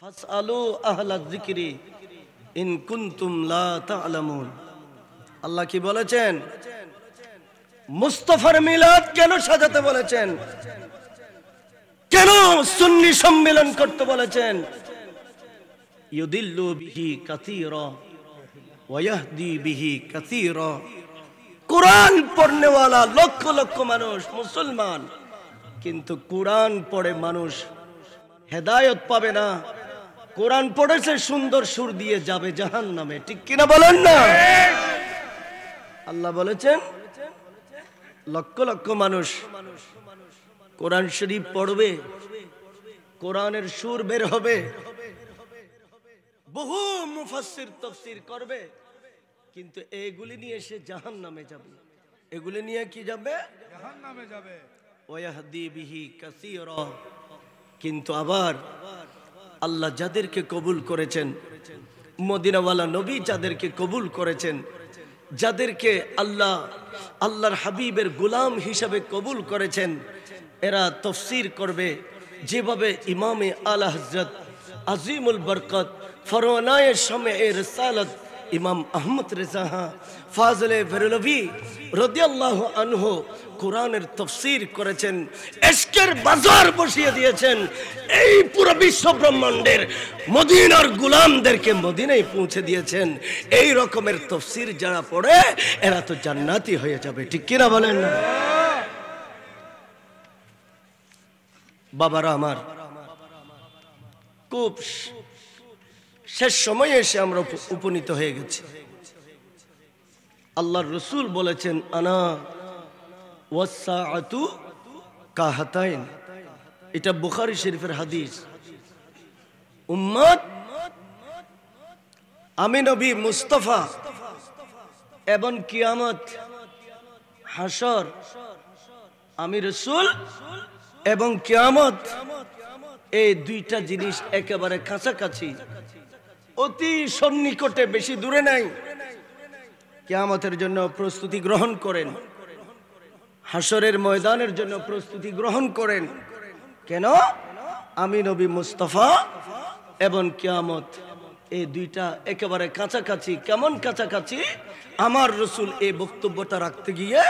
ফাসআলু আহলা যিকরি in কুনতুম লা তা'লামুন। আল্লাহ কি বলেছেন? মুস্তাফার মিলাদ কেন সাজাতে বলেছেন? কেন সুন্নি সম্মেলন করতে বলেছেন? ইউদিল্লু বিহি কাসীরা ওয়া ইয়াহদি বিহি কাসীরা। কোরআন পড়নেওয়ালা লক্ষ লক্ষ মানুষ মুসলমান, কিন্তু কোরআন পড়ে মানুষ হেদায়েত পাবে না। কোরআন পড়েছে সুন্দর সুর দিয়ে যাবে জাহান্নামে, ঠিক কিনা বলেন না? আল্লাহ বলেছেন লক্ষ লক্ষ মানুষ কোরআন শরীফ পড়বে, কোরআনের সুর বের হবে, বহু মুফাসসির তাফসীর করবে, কিন্তু এগুলি নিয়ে সে জাহান্নামে যাবে। এগুলি নিয়ে কি যাবে? জাহান্নামে যাবে। ওয়াহদি বিহি কাসীরা। কিন্তু আবার আল্লাহ যাদেরকে কবুল করেছেন, মদিনাওয়ালা নবী যাদেরকে কবুল করেছেন, যাদেরকে আল্লাহর হাবিবের গোলাম হিসাবে কবুল করেছেন, এরা তাফসীর করবে যেভাবে ইমামে আলা হযরত আজিমুল বরকত ফরওয়ানায়ে শামে রিসালাত ইমাম আহমদ রেজা ফাজলে বেরলভী রাদিয়াল্লাহু আনহু কোরআনের তাফসীর করেছেন, ইশকের বাজার বসিয়ে দিয়েছেন। এই পুরো বিশ্ব ব্রহ্মাণ্ডের মদিনার গোলামদেরকে মদিনায় পৌঁছে দিয়েছেন। এই রকমের তাফসীর যারা পড়ে এরা তো জান্নাতি হয়ে যাবে, ঠিক কিনা বলেন না? বাবারা আমার, খুব শেষ সময়ে এসে আমরা উপনীত হয়ে গেছি। আল্লাহর রাসূল বলেছেন আনা ওয়াসসাআতু কাহাতাইন। এটা বুখারী শরীফের হাদিস। উম্মত, আমি নবী মুস্তাফা এবং কিয়ামত হাসর, আমি রাসূল এবং কিয়ামত, এই দুইটা জিনিস একেবারে কাছাকাছি, অতি সন্নিকটে, বেশি দূরে নাই। কিয়ামতের জন্য প্রস্তুতি গ্রহণ করেন, হাসরের ময়দানের জন্য প্রস্তুতি গ্রহণ করেন। কেন? আমি নবী মুস্তাফা এবং কিয়ামত এই দুইটা একেবারে কাছাকাছি। কেমন কাছাকাছি? আমার রাসূল এই বক্তব্যটা রাখতে গিয়ে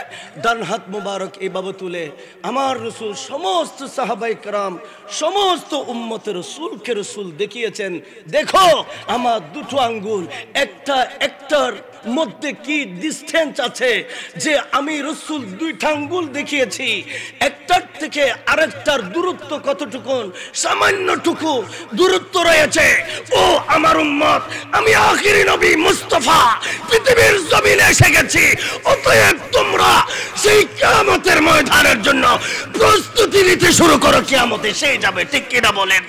ডান হাত মুবারক এইভাবে তুলে আমার রাসূল সমস্ত সাহাবায়ে কেরাম, সমস্ত উম্মতের রাসূলকে রাসূল দেখিয়েছেন, দেখো আমার দুটো আঙ্গুল একটার মধ্যে কি ডিসটেন্স আছে, যে আমি রাসূল দুইটা আঙ্গুল দেখিয়েছি, একটার থেকে আরেকটার দূরত্ব কতটুকু, সামান্যটুকু দূরত্ব রয়েছে। ও আমার উম্মত, আমি আখিরি নবী মুস্তাফা পৃথিবীর জমিনে এসে গেছি। অতএব তোমরা সেই কিয়ামতের ময়দানের জন্য প্রস্তুতি নিতে শুরু করো, কিয়ামতে সেই যাবে, ঠিক কিনা বলেন?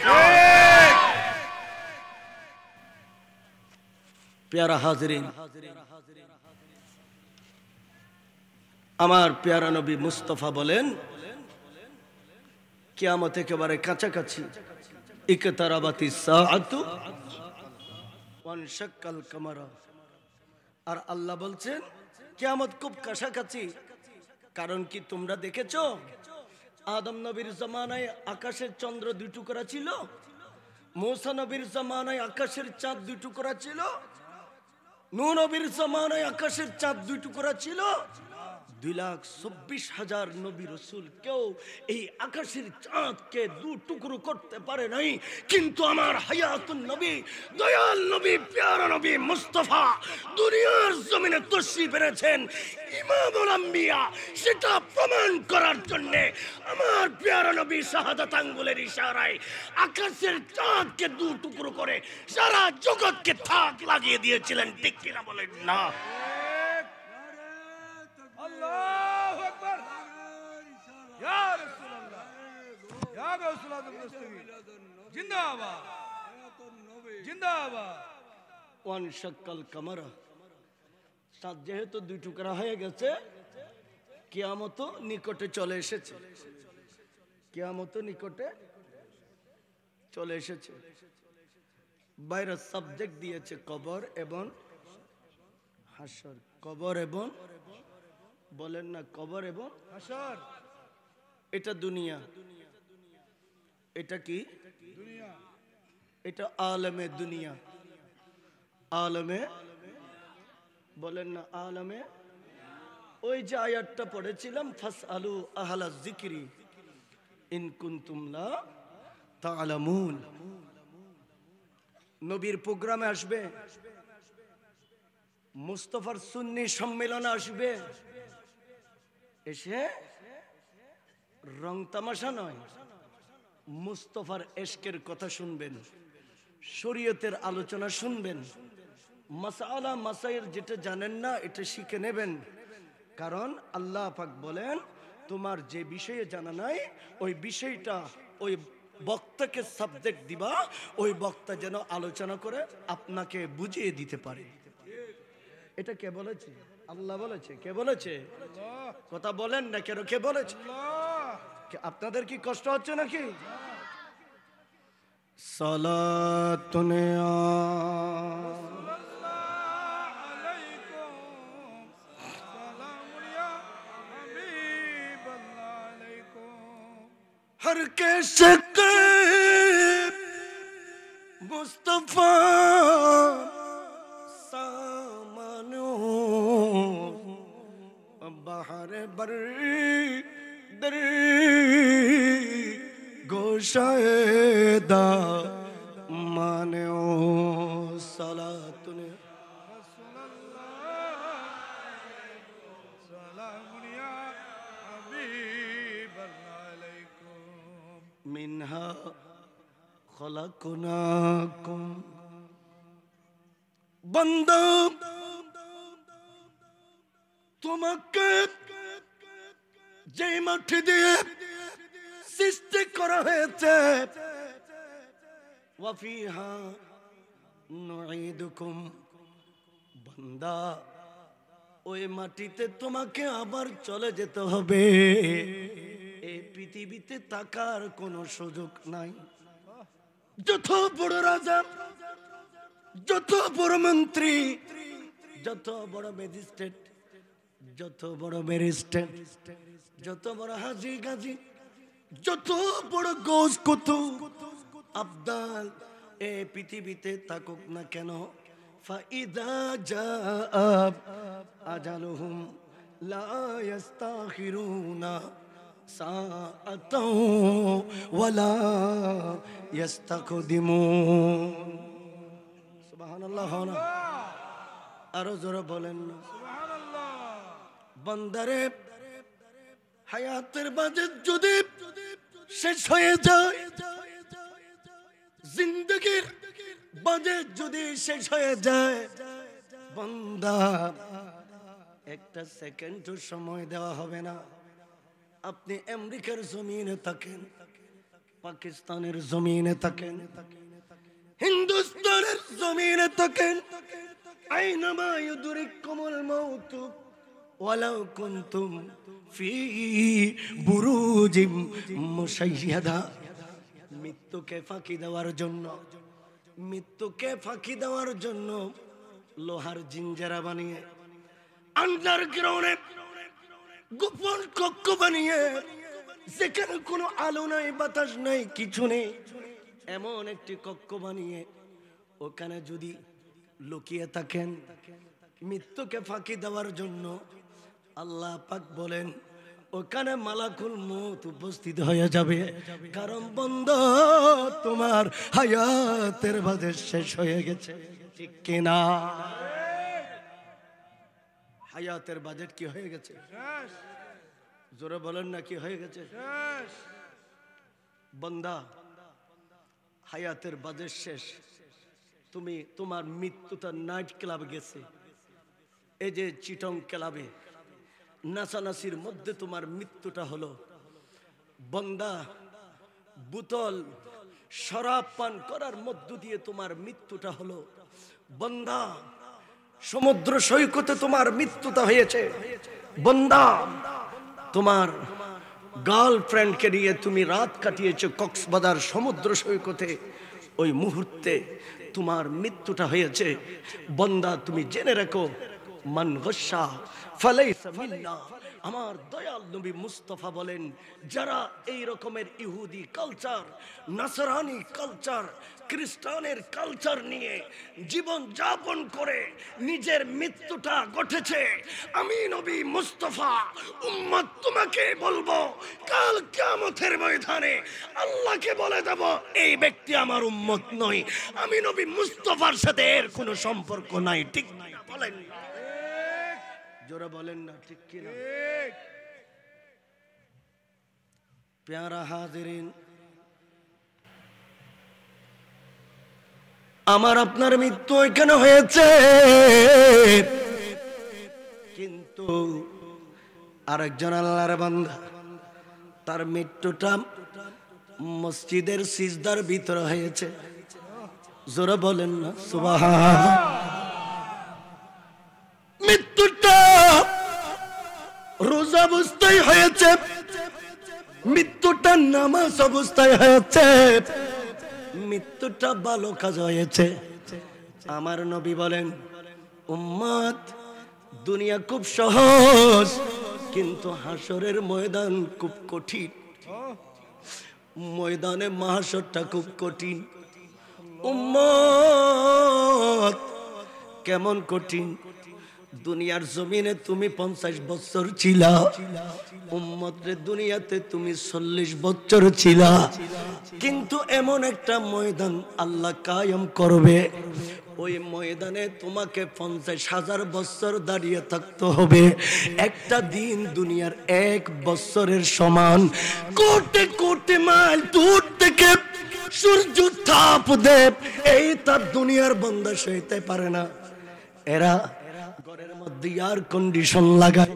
প্যারা হাজরিন, আমার প্যারা নবী মুস্তাফা বলেন কিয়ামত একেবারে কাছাকাছি। ইকতারাবাতিস সাআতু ওয়ানশাক্কাল কামার। আর আল্লাহ বলছেন কিয়ামত খুব কাছাকাছি। কারণ কি তোমরা দেখেছো? আদম নবীর জামানায় আকাশের চন্দ্র দুই টুকরা ছিল, মূসা নবীর জামানায় আকাশের চাঁদ দুই টুকরা ছিল, নূহ নবীর জামানায় আকাশের চাঁদ দুই টুকরা ছিল। 2,24,000 নবী রাসূল কেউ এই আকাশের চাঁদকে দু টুকরো করতে পারে নাই। কিন্তু আমার হায়াতুন নবী, দয়াল নবী, প্যারা নবী মুস্তাফা দুনিয়ার জমিনে তশরিফ এনেছেন ইমামুল আম্বিয়া। সেটা প্রমাণ করার জন্য আমার প্যারা নবী শাহাদাত আঙ্গুলের ইশারায় আকাশের চাঁদকে দু টুকরো করে সারা জগৎকে থাক লাগিয়ে দিয়েছিলেন, ঠিক কিনা বলেন না? আল্লাহু আকবার। ইয়া রাসূলুল্লাহ, ইয়া গাউসুল মুস্তাফি, জিন্দাবাদ, জিন্দাবাদ। ওয়ানশাক্কাল কামার। চাঁদ যেহেতু দুই টুকরা হয়ে গেছে, কিয়ামত নিকটে চলে এসেছে। কিয়ামত নিকটে চলে এসেছে। বাইরে সাবজেক্ট দিয়েছে কবর এবং হাসর। কবর এবং, বলেন না, কবর এবং হাসর। এটা দুনিয়া। এটা কি? দুনিয়া। এটা আলমে দুনিয়া। আলমে বলেন না, আলমে। ওই যে আয়াতটা পড়েছিলাম, ফাসআলু আহলা যিকরি ইন কুনতুম লা তা'লামুন। নবীর প্রোগ্রামে আসবে, মুস্তাফার সুন্নি সম্মেলনে আসবে, এসে রং তামাশা নয়, মুস্তাফার এশকের কথা শুনবেন, শরীয়তের আলোচনা শুনবেন, মাসআলা মাসাইল যেটা জানেন না এটা শিখে নেবেন। কারণ আল্লাহ পাক বলেন, তোমার যে বিষয়ে জানা নাই ওই বিষয়টা ওই বক্তাকে সাবজেক্ট দিবা, ওই বক্তা যেন আলোচনা করে আপনাকে বুঝিয়ে দিতে পারে। এটা কে বলেছে? আল্লাহ বলেছে। কে বলেছে? কথা বলেন না কেন, কে বলেছে? আপনাদের কি কষ্ট হচ্ছে নাকি? সালাতুন हर के शक मुस्तफा सामानो बाहर बर दर गोशायदा मानो सलातुन मिन्हा खलकनाकुम। बंदा তোমাকে যে মাটি দিয়ে সৃষ্টি করা হয়েছে, ওয়াফিহা নুঈদুকুম, বান্দা ওই মাটিতে তোমাকে আবার চলে যেতে হবে। এই পৃথিবীতে থাকার কোনো সুযোগ নাই। যত বড় রাজা, যত বড় মন্ত্রী, যত বড় ম্যাজিস্ট্রেট, যত বড় ব্যারিস্টার, যত বড় হাজি গাজী, যত বড় গোস কুতুব আবদাল এই পৃথিবীতে থাকুক না কেন, ফাইদা জাআ আজালুহুম লা ইস্তাখিরুনা সাআতাও ওয়ালা ইস্তাকদিমুন। সুবহানাল্লাহ। আরো জোরে বলেন না সুবহানাল্লাহ। বান্দারে হায়াতের বাজেট যদি শেষ হয়ে যায়, জিন্দগির বাজেট যদি শেষ হয়ে যায়, বান্দা একটা সেকেন্ডও সময় দেওয়া হবে না। আপনি আমেরিকার জমিনে থাকেন, পাকিস্তানের জমিনে থাকেন, হিন্দুস্তানের জমিনে থাকেন, আইনামা ইউদরিকুমুল মাউত ওয়ালাউ কুনতুম ফি বুরুজিম মুশাইয়াদা। মৃত্যুকে ফাঁকি দেওয়ার জন্য, মৃত্যুকে ফাঁকি দেওয়ার জন্য লোহার জিঞ্জারা বানিয়ে, আন্ডারগ্রাউন্ডে গোপন কক্ষ বানিয়ে, যেখানে কোনো আলো নাই, বাতাস নাই, কিছু নেই, এমন একটি কক্ষ বানিয়ে ওখানে যদি লুকিয়ে থাকেন মৃত্যুকে ফাঁকি দেওয়ার জন্য, আল্লাহ পাক বলেন ওখানে মালাকুল মউত উপস্থিত হয়ে যাবে। কারণ বন্ধ তোমার হায়াতের বাজেট শেষ হয়ে গেছে, ঠিক কিনা? হায়াতের বাজেট কি হয়ে গেছে? জোরে বলেন না, কি হয়ে গেছে? বান্দা হায়াতের বাজেট শেষ, তুমি তোমার মৃত্যুটা নাইট ক্লাবে গেছে, এই যে চিটং ক্লাবে নাচানাচির মধ্যে তোমার মৃত্যুটা হলো। বান্দা বোতল শরাব পান করার মধ্য দিয়ে তোমার মৃত্যুটা হলো। বান্দা সমুদ্র সৈকতে তোমার মৃত্যুটা হয়েছে। বান্দা তোমার গার্লফ্রেন্ডকে নিয়ে তুমি রাত কাটিয়েছো কক্সবাজার সমুদ্র সৈকতে, ওই মুহূর্তে তোমার মৃত্যুটা হয়েছে। বান্দা তুমি জেনে রাখো, মান গাশা ফালাইসা মিন্না আমার দয়াল নবী মুস্তাফা বলেন, যারা এই রকমের ইহুদি কালচার, নাসরানি কালচার, খ্রিস্টানের কালচার নিয়ে জীবন যাপন করে নিজের মৃত্যুটা ঘটেছে, আমি নবী মুস্তাফা উম্মত তোমাকে বলবো, কাল কিয়ামতের ময়দানে আল্লাহকে বলে দেব এই ব্যক্তি আমার উম্মত নয়, আমি নবী মুস্তাফার সাথে এর কোনো সম্পর্ক নাই। ঠিক না বলেন? জোরে বলেন না ঠিক কিনা? প্যারা হাজিরিন, আমার আপনার মৃত্যু এখানে হয়েছে, কিন্তু আরেকজন আল্লাহর বান্দা, তার মৃত্যুটা মসজিদের সিজদার ভিতরে হয়েছে। জোরে বলেন না সুবহানাল্লাহ। মৃত্যুটা রোজা অবস্থায় হয়েছে, মৃত্যুটা নামাজ অবস্থায় হয়েছে, মৃত্যুটা ভালো কাজ হয়েছে। আমার নবী বলেন, উম্মত দুনিয়া খুব সহজ, কিন্তু হাসরের ময়দান খুব কঠিন। ময়দানে মাহশরটা খুব কঠিন। উম্মত কেমন কঠিন? দুনিয়ার জমিনে তুমি 50 বছর ছিলা, উম্মতের দুনিয়াতে তুমি 40 বছর ছিলা, কিন্তু এমন একটা ময়দান আল্লাহ কায়েম করবে, ওই ময়দানে তোমাকে 50,000 বছর দাঁড়িয়ে থাকতে হবে। একটা দিন দুনিয়ার 1 বছরের সমান। কোটি কোটি মাইল দূর থেকে সূর্য তাপ দেব, এই তাপ দুনিয়ার বান্দা সইতে পারে না। এরা ঘরের মধ্যে এয়ার কন্ডিশন লাগায়,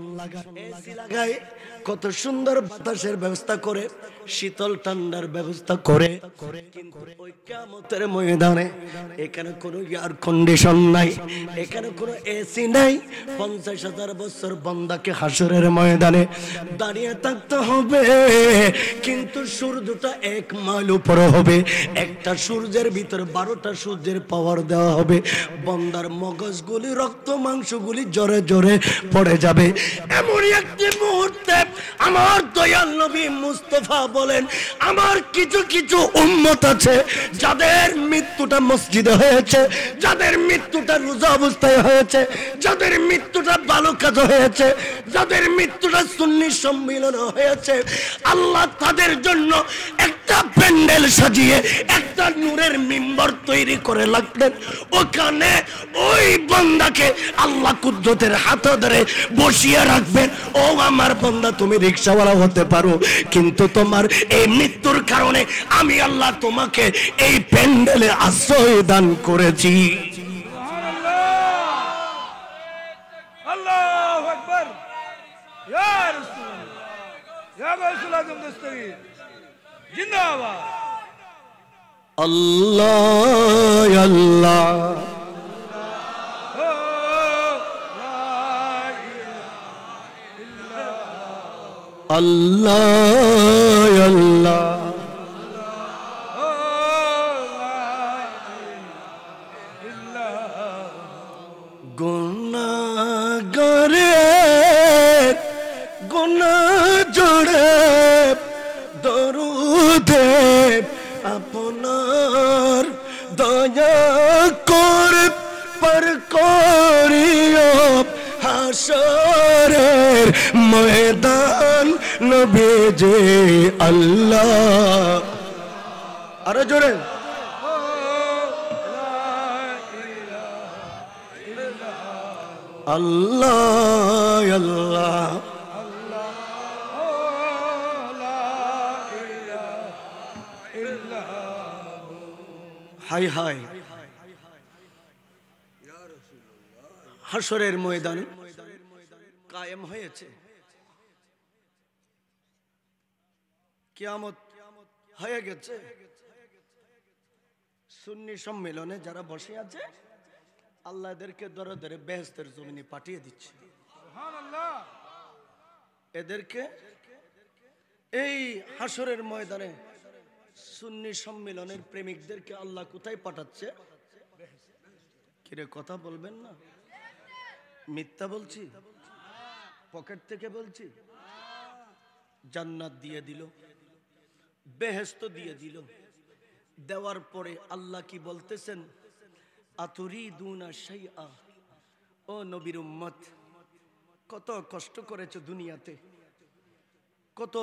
এসি লাগায়, কত সুন্দর বাতাসের ব্যবস্থা করে, শীতল ঠান্ডার ব্যবস্থা করে, কিন্তু ওই কিয়ামতের ময়দানে এখানে কোনো এয়ার কন্ডিশন নাই, এখানে কোনো এসি নাই। 50,000 বছর বান্দাকে হাসরের ময়দানে দাঁড়িয়ে থাকতে হবে, কিন্তু সূর্যটা 1 মাইল উপরে হবে। একটা সূর্যের ভিতরে 12টা সূর্যের পাওয়ার দেওয়া হবে। বান্দার মগজগুলি, রক্ত মাংসগুলি জোরে জোরে পড়ে যাবে। এমনই একটি মুহূর্তে আমার দয়াল নবী মুস্তাফা বলেন, আমার কিছু কিছু উম্মত আছে যাদের মৃত্যুটা মসজিদে হয়েছে, যাদের মৃত্যুটা রোজা অবস্থায় হয়েছে, যাদের মৃত্যুটা ভালো কাজ হয়েছে, যাদের মৃত্যুটা সুন্নি সম্মিলন হয়েছে, আল্লাহ তাদের জন্য একটা প্যান্ডেল সাজিয়ে একটা নূরের মিম্বর তৈরি করে রাখলেন। ওখানে ওই বান্দাকে আল্লাহ কুদরতের হাত ধরে বসিয়ে রাখবেন। ও আমার বান্দা, তুমি রিকশাওয়ালা হতে পারো, কিন্তু তোমার এই মৃত্যুর কারণে আমি আল্লাহ তোমাকে এই প্যান্ডেলে আশ্রয় দান করেছি। আল্লাহু আকবার। ইয়া রাসূল, ইয়া গাউসুল আজম দস্তগীর জিন্দাবাদ। আল্লাহ আল্লাহ আল্লাহ আল্লাহ গুনাহগারের গুনাহ জোড়ে দরুদে আপনার দয়া করে পার করিও হাসরের ময়দান নবীজি আল্লাহ। আরে জোরে আল্লাহ আল্লাহ হাই হাই। হাসরের ময়দান কায়েম হয়েছে, কিয়ামত হয়ে গেছে। সুন্নি সম্মেলনে যারা বসে আছে, আল্লাহ এদেরকে ধরে ধরে বেহেশতের জমিনে পাঠিয়ে দিচ্ছে। সুবহানাল্লাহ। এদেরকে এই হাসরের ময়দানে সুন্নি সম্মেলনের প্রেমিকদেরকে আল্লাহ কোথায় পাঠাচ্ছে? কিরে কথা বলবেন না? মিথ্যা বলছি? পকেট থেকে বলছি, জান্নাত দিয়ে দিল, বেহেশত দিয়ে দিল। দেওয়ার পরে আল্লাহ কি বলতেছেন, আতুরিদুনা শাইআ, ও নবীর উম্মত, কত কষ্ট করেছো দুনিয়াতে, কত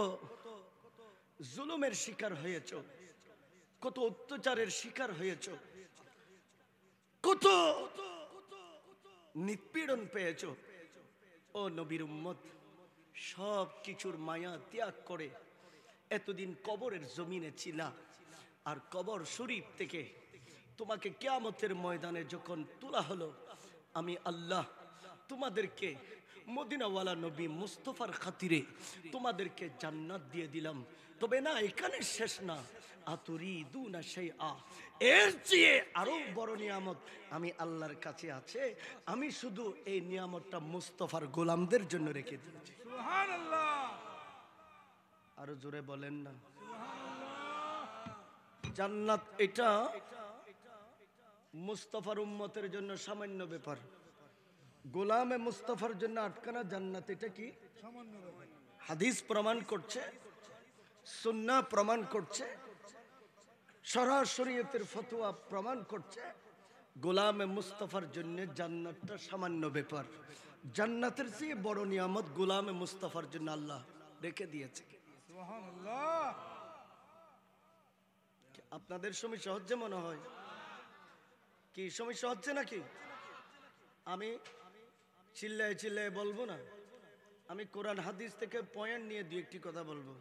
জুলুমের শিকার হয়েছো, কত অত্যাচারের শিকার হয়েছো, কত নিপীড়ন পেয়েছো। ও নবীর উম্মত, সব কিছুর মায়া ত্যাগ করে এতদিন কবরের জমিনে ছিলা, আর কবর শরীফ থেকে তোমাকে কিয়ামতের ময়দানে যখন তোলা হলো, আমি আল্লাহ তোমাদেরকে মদিনাওয়ালা নবী মুস্তাফার খাতিরে তোমাদেরকে জান্নাত দিয়ে দিলাম। তবে না, এখানে শেষ না, আতুরিদুনা শাইআ, এর চেয়ে আরো বড় নিয়ামত আমি আল্লাহর কাছে আছে। আমি শুধু এই নিয়ামতটা মুস্তাফার গোলামদের জন্য রেখে দিয়েছি। সুবহানাল্লাহ, আরো জোরে বলেন না। জান্নাত এটা মুস্তাফার উম্মতের জন্য সামান্য ব্যাপার, গোলামে মুস্তাফার জন্য আটকানা জান্নাত এটা কি সামান্য ব্যাপার। হাদিস প্রমাণ করছে, সুন্নাহ প্রমাণ করছে, শরীয়তের ফতোয়া প্রমাণ করছে, গোলামে মুস্তাফার জন্য জান্নাতটা সামান্য ব্যাপার। জান্নাতের চেয়ে বড় নিয়ামত গোলামে মুস্তাফার জন্য আল্লাহ রেখে দিয়েছে। সুবহানাল্লাহ। আপনাদের সমস্যা হচ্ছে মনে হয়, কি সমস্যা হচ্ছে নাকি? আমি চিল্লায় চিল্লায় বলবো না, আমি কোরআন হাদিস থেকে পয়েন্ট নিয়ে দুই একটি কথা বলবো।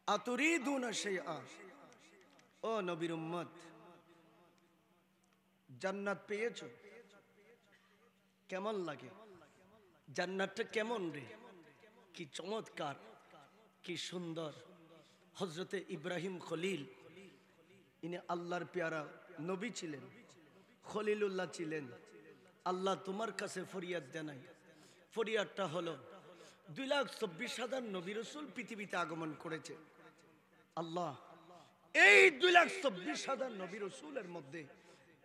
আতুরিদুনা শাইআ, ও নবীর উম্মত, জান্নাত পেয়েছো, কেমন লাগে? জান্নাতটা কেমন রে? কি চমৎকার, কি সুন্দর। হযরতে ইব্রাহিম খলিল, ইনি আল্লাহর পেয়ারা নবী ছিলেন, খলিলুল্লাহ ছিলেন। আল্লাহ তোমার কাছে ফরিয়াদ জানাই। ফরিয়াদটা হলো 2,24,000 নবী রাসূল পৃথিবীতে আগমন করেছে। আল্লাহ, এই 2,24,000 নবী রাসূলের মধ্যে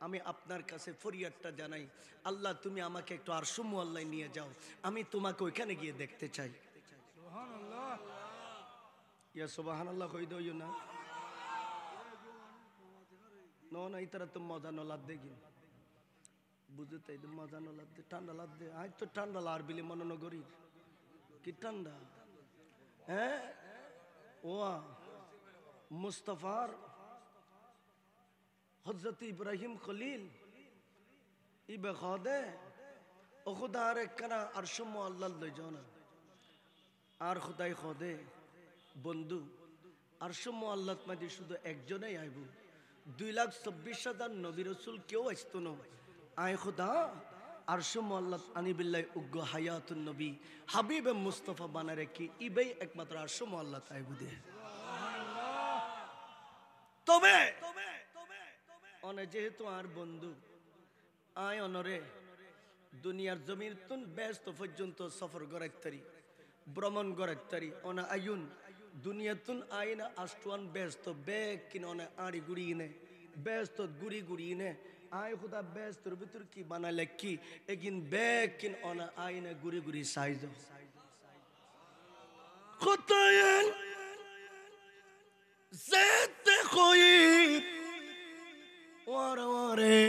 আমি আপনার কাছে ফরিয়াদটা জানাই, আল্লাহ তুমি আমাকে একটু আরশে মুআল্লায় নিয়ে যাও, আমি তোমাকে ওইখানে গিয়ে দেখতে চাই। সুবহানাল্লাহ, ইয়া সুবহানাল্লাহ কই দইও না, না ইতারা তো মজা নলাদ দেখি বুঝতে, মজা নলাদ দে, ঠান্ডা লাদ দে, আজ তো ঠান্ডা লার বিলি মনোনগরীর কি ঠান্ডা। হ্যাঁ, ও মুস্তাফার হযরত ইব্রাহিম খলিল ইবে খদে ও খুদা আর একখানা আরশে মুআল্লাহ লই যাও না, আর খুদাই খদে বন্ধু আরশে মুআল্লাত মাঝে শুধু একজনেই আইব, 2,24,000 নবী রাসূল কেউ আসতো না। আয় খুদা আরশে মুআল্লাত আনি বিল্লাহ উগ্গ হায়াতুন নবী হাবিবে মুস্তাফা বানা রেখে ইবেই একমাত্র আরশে মুআল্লাত আইব দে। তবে অনে যেহেতু আর বন্ধু আয় অনরে দুনিয়ার জমির তুন ব্যস্ত পর্যন্ত সফর গড়াইতারি, ভ্রমণ গড়াইতারি, অনা আয়ুন দুনিয়াতুন আইনা আষ্টওয়ান ব্যস্ত বেগ কিন অনে আড়ি গুড়ি নে ব্যস্ত গুড়ি গুড়ি নে আয় খুদা ব্যস্তর ভিতর কি বানালে কি এগিন বেগ কিন অনা আইনা গুড়ি গুড়ি সাইজ খুতায়েন যেতে কইব ওয়ারে ওয়ারে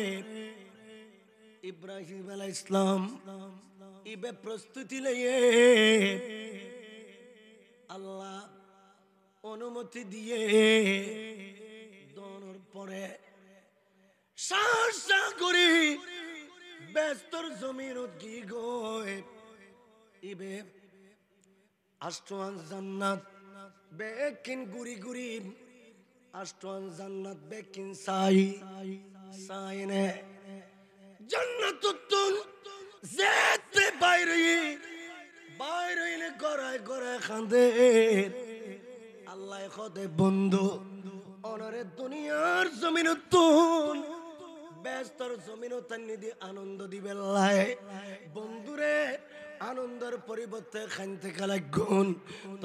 ইব্রাহিম আলাইহিস সালাম ইবে প্রস্তুতি লইয়ে আল্লাহ অনুমতি দিয়ে দনের পরে সাহসা করি ব্যস্তর জমির কি গয় ইবে আষ্টওয়ান জান্নাত বেকিন গুড়ি গুড়ি আষ্টওয়ান জান্নাত বেকিন সাই সাইনে জান্নাতুন যেতে বাইরে বাইরে গড়ায় গড়ায় খান্দে আল্লাহ খদে বন্ধু অনরে দুনিয়ার জমিন তুন ব্যস্তর জমিন তান্নি দি আনন্দ দিবে লাই বন্ধুরে আনন্দের পরিবর্তে খানতে গেলে গুণ।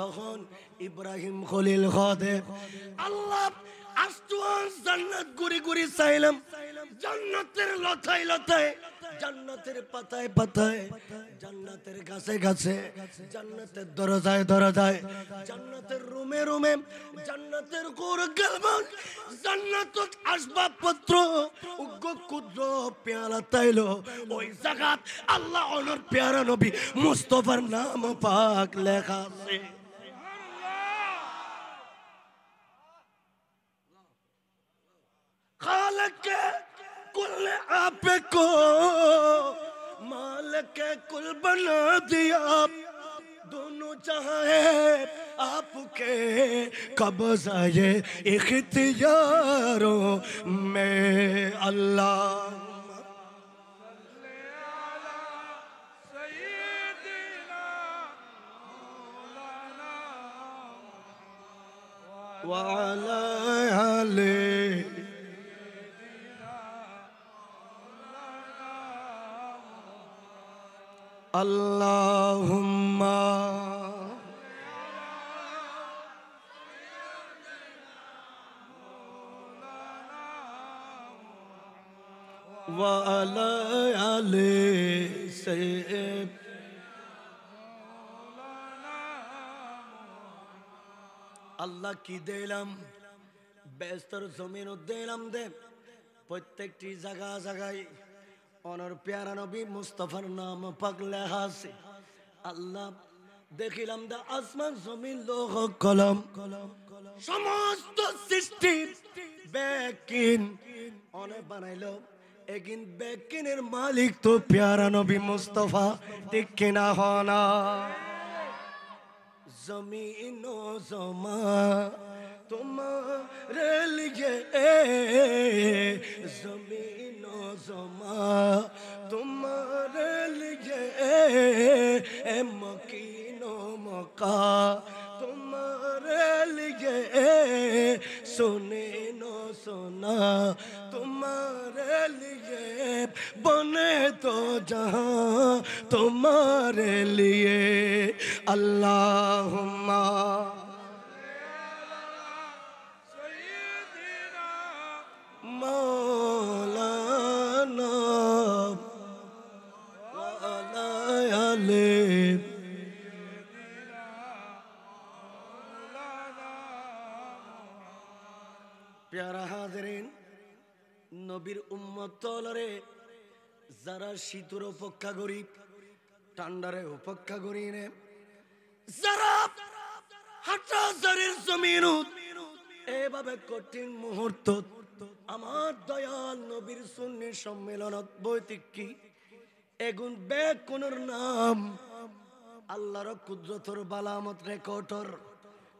তখন ইব্রাহিম খলিল খদে আল্লাহ আষ্টওয়ান জান্নাত গুড়ি গুড়ি চাইলাম, জান্নাতের লতায় লতায় জান্নাতের পাতায় পাতায়, জান্নাতের গাছে গাছে, জান্নাতের দরজায় দরজায়, জান্নাতের রুমে রুমে, জান্নাতের গোরগালবান, জান্নাতের আসবাবপত্র উগ্র ক্ষুদ্র পেয়ালা তাইলো ওই জায়গাত আল্লাহ ওনার পেয়ারা নবী মুস্তাফার নাম পাক লেখা আছে। खालिक कुल आप को मालिक कुल बना दिया, दोनों चाहे आपके कब्ज़ा ये इख्तियारों में अल्लाह। वाला आले अल्लाहुम्मा व अला आले सैयद। আল্লাহ কি দিলাম, বেস্তর জমিন দিলাম দে, প্রত্যেকটি জায়গা জায়গায় অনর প্যারা নবী মুস্তাফার নাম পাক লেখা আছে। আল্লাহ দেখিলাম দা আসমান জমিন লোহ কলম সমস্ত সৃষ্টি বেকিন অনে বানাইলো, একিন বেকিনের মালিক তো প্যারা নবী মুস্তাফা, ঠিক কিনা হনা? जमीन जमा तुम्हारे लिए, जमीन जमा तुम्हारे लिए, मकीनो मका तुम्हारे लिए, सुने नो सुना तुम्हारे लिए, बने तो जहां तुम्हारे लिए। अल्लाहुम्मा मौलाना वाला आले। प्यारा हाज़रीन, নবীর উম্মত তলরে যারা শীতের অপেক্ষা করি, ঠান্ডারে অপেক্ষা করি নে, যারা হাজারের জমিনত এভাবে কঠিন মুহূর্ত আমার দয়াল নবীর সুন্নি সম্মেলনত বৈতিক কি এগুন বেকুনর নাম আল্লাহর কুদরতর বালামত রেকর্ডর,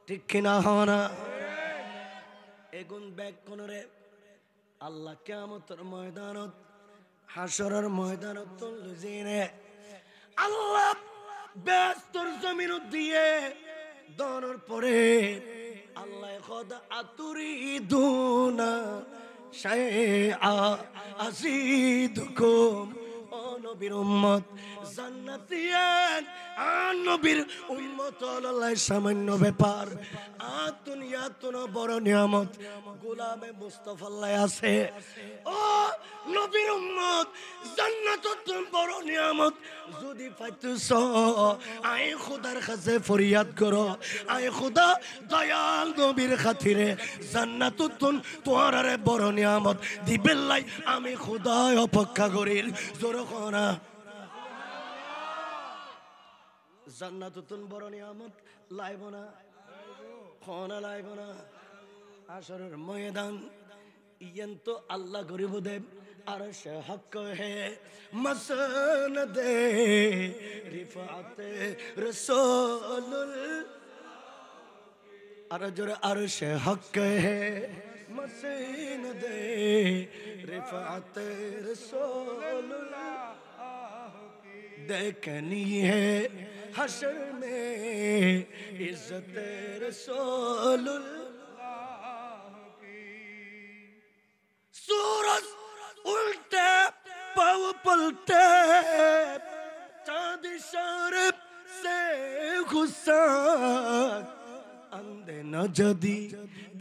ঠিক কিনা হনা? এগুন বেকুনরে আল্লাহ কিয়ামতের ময়দানত হাসরের ময়দানত তুলজিনে আল্লাহ বেস্তর জমিন দিয়ে দনের পরে আল্লাহ খোদা আতুরিদুনা শাইআ আযীদুকুম। ও নবীর উম্মত জান্নাতিয়ান, আন নবীর উম্মত আল্লাহ সামান্য ব্যাপার, আর দুনিয়াতুন বড় নিয়ামত গোলামে মুস্তাফা আল্লাহ আছে। ও নবীর উম্মত জান্নাতুন বড় নিয়ামত যদি পাইতেছ, আয় খোদার কাছে ফরিয়াদ করো, আয় খোদা দয়াল নবীর খাতিরে জান্নাতুন তোয়ারে বড় নিয়ামত দিবেল্লাই আমি খোদায় অপেক্ষা করির। জোর কোনা জান্নাতুন বড় নিয়ামত লাইব না, কোনা লাইব না? আসরের ময়দান ইয়ান তো আল্লাহ গরিব দেব আরশ হক হে মসনদ রিফাত রসূলুল আরজর আরশ হক হে মসনদ রিফাত রসূলুল देखनी है हशर में इज्जत रसूलुल्लाह की। सूरज उल्टे पाव पलटे, चांद इशारे से गुस्सा, अंधे न जदी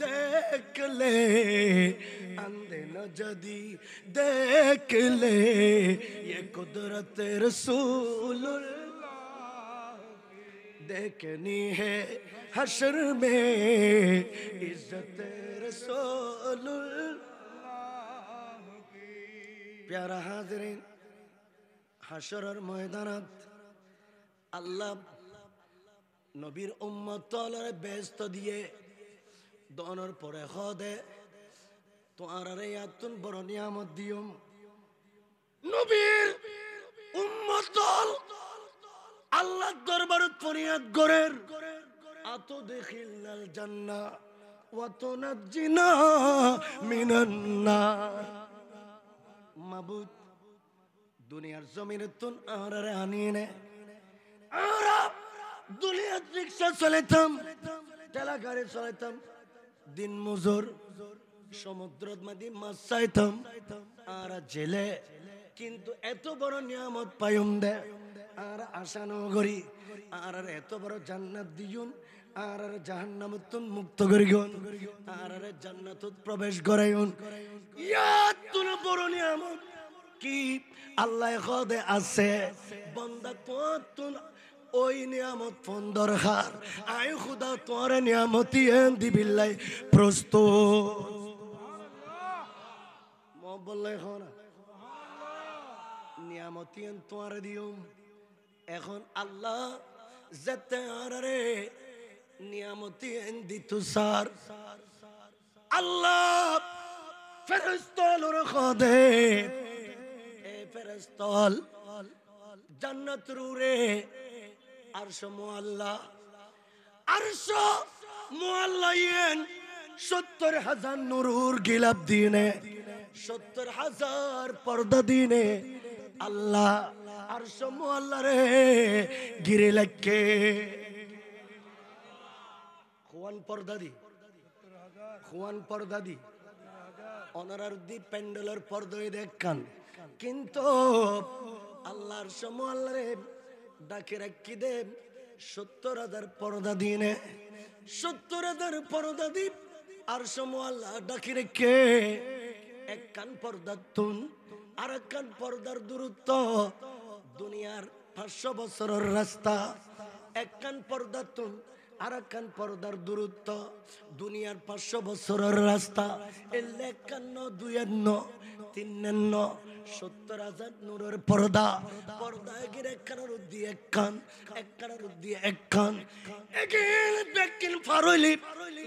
देख ले अंधे न जदी देख ले ये कुदरत रसूलुल्लाह देखनी है हशर में इज्जत रसूलुल्लाह की। प्यारा हाज़रीन, হাসরের ময়দানত আল্লাহ নবীর উম্মতরে ব্যস্ত দিয়ে দনের পরে খদে তোয়ারে ইয়াতুন বড় নিয়ামত দিয়ম নবীর উম্মতল আল্লাহ দরবারত ফরিয়াদ করেন আতো দেখিলাল জান্নাহ ওয়া তুনাজ্জিনা মিনান নার। মাবুদ দুনিয়ার জমিনে তুন আরারে আনিনে আরা দুনিয়ার রিকশা চালাইতাম ঠেলা গাড়ি চালাইতাম দিন মজুর সমুদ্রত মাদি মাছ চাইতাম আর জেলে কিন্তু এত বড় নিয়ামত পাইম দে আর আশা নগরী আর এত বড় জান্নাত দিয়ুন আর জাহান্নামতুন মুক্ত করিগুন আর জান্নাতত প্রবেশ করাইউন। ইয়াত তুন বড় নিয়ামত কি আল্লাহ খদে আছে বান্দা তুন ওই নিয়ামত ফোন দরকার আয় খুদা তোর নিয়ামতি দিবিল্লাই প্রস্তুত বললে এখন নিয়ামতি তোর দিউম। এখন আল্লাহ যেতে আরে নিয়ামতি দিত সার আল্লাহ ফেরেশতার খদে ফেরেশতাল জান্নাত রুরে আরশ মুআল্লা আরশ মুআল্লায়েন ৭০,০০০ নূর গিলাপ দিনে ৭০,০০০ পর্দা দিনে আল্লাহ আরশ মুআল্লা রে গিরে লাগে খুয়ান পর্দা দি অনারার দি প্যান্ডেলের পর্দায় দেখান কিন্তু আল্লাহর সময় আল্লাহরে ডাকে রাখি দে ৭০,০০০ পর্দা দিনে ৭০,০০০ পর্দা দি আর সময় আল্লাহ ডাকে রেখে এক কান পর্দার তুন আর এক কান পর্দার দূরত্ব দুনিয়ার ৫০০ বছরের রাস্তা এক কান পর্দার তুন আর এক কান পর্দার দূরত্ব দুনিয়ার ৫০০ বছরের রাস্তা এলে ৫১ ২ ৭০,০০০ নূরের পর্দা গিরে একখানার উদ্দি এক কান একখানার উদ্দি এক কান এগিন বেকিন ফারইলি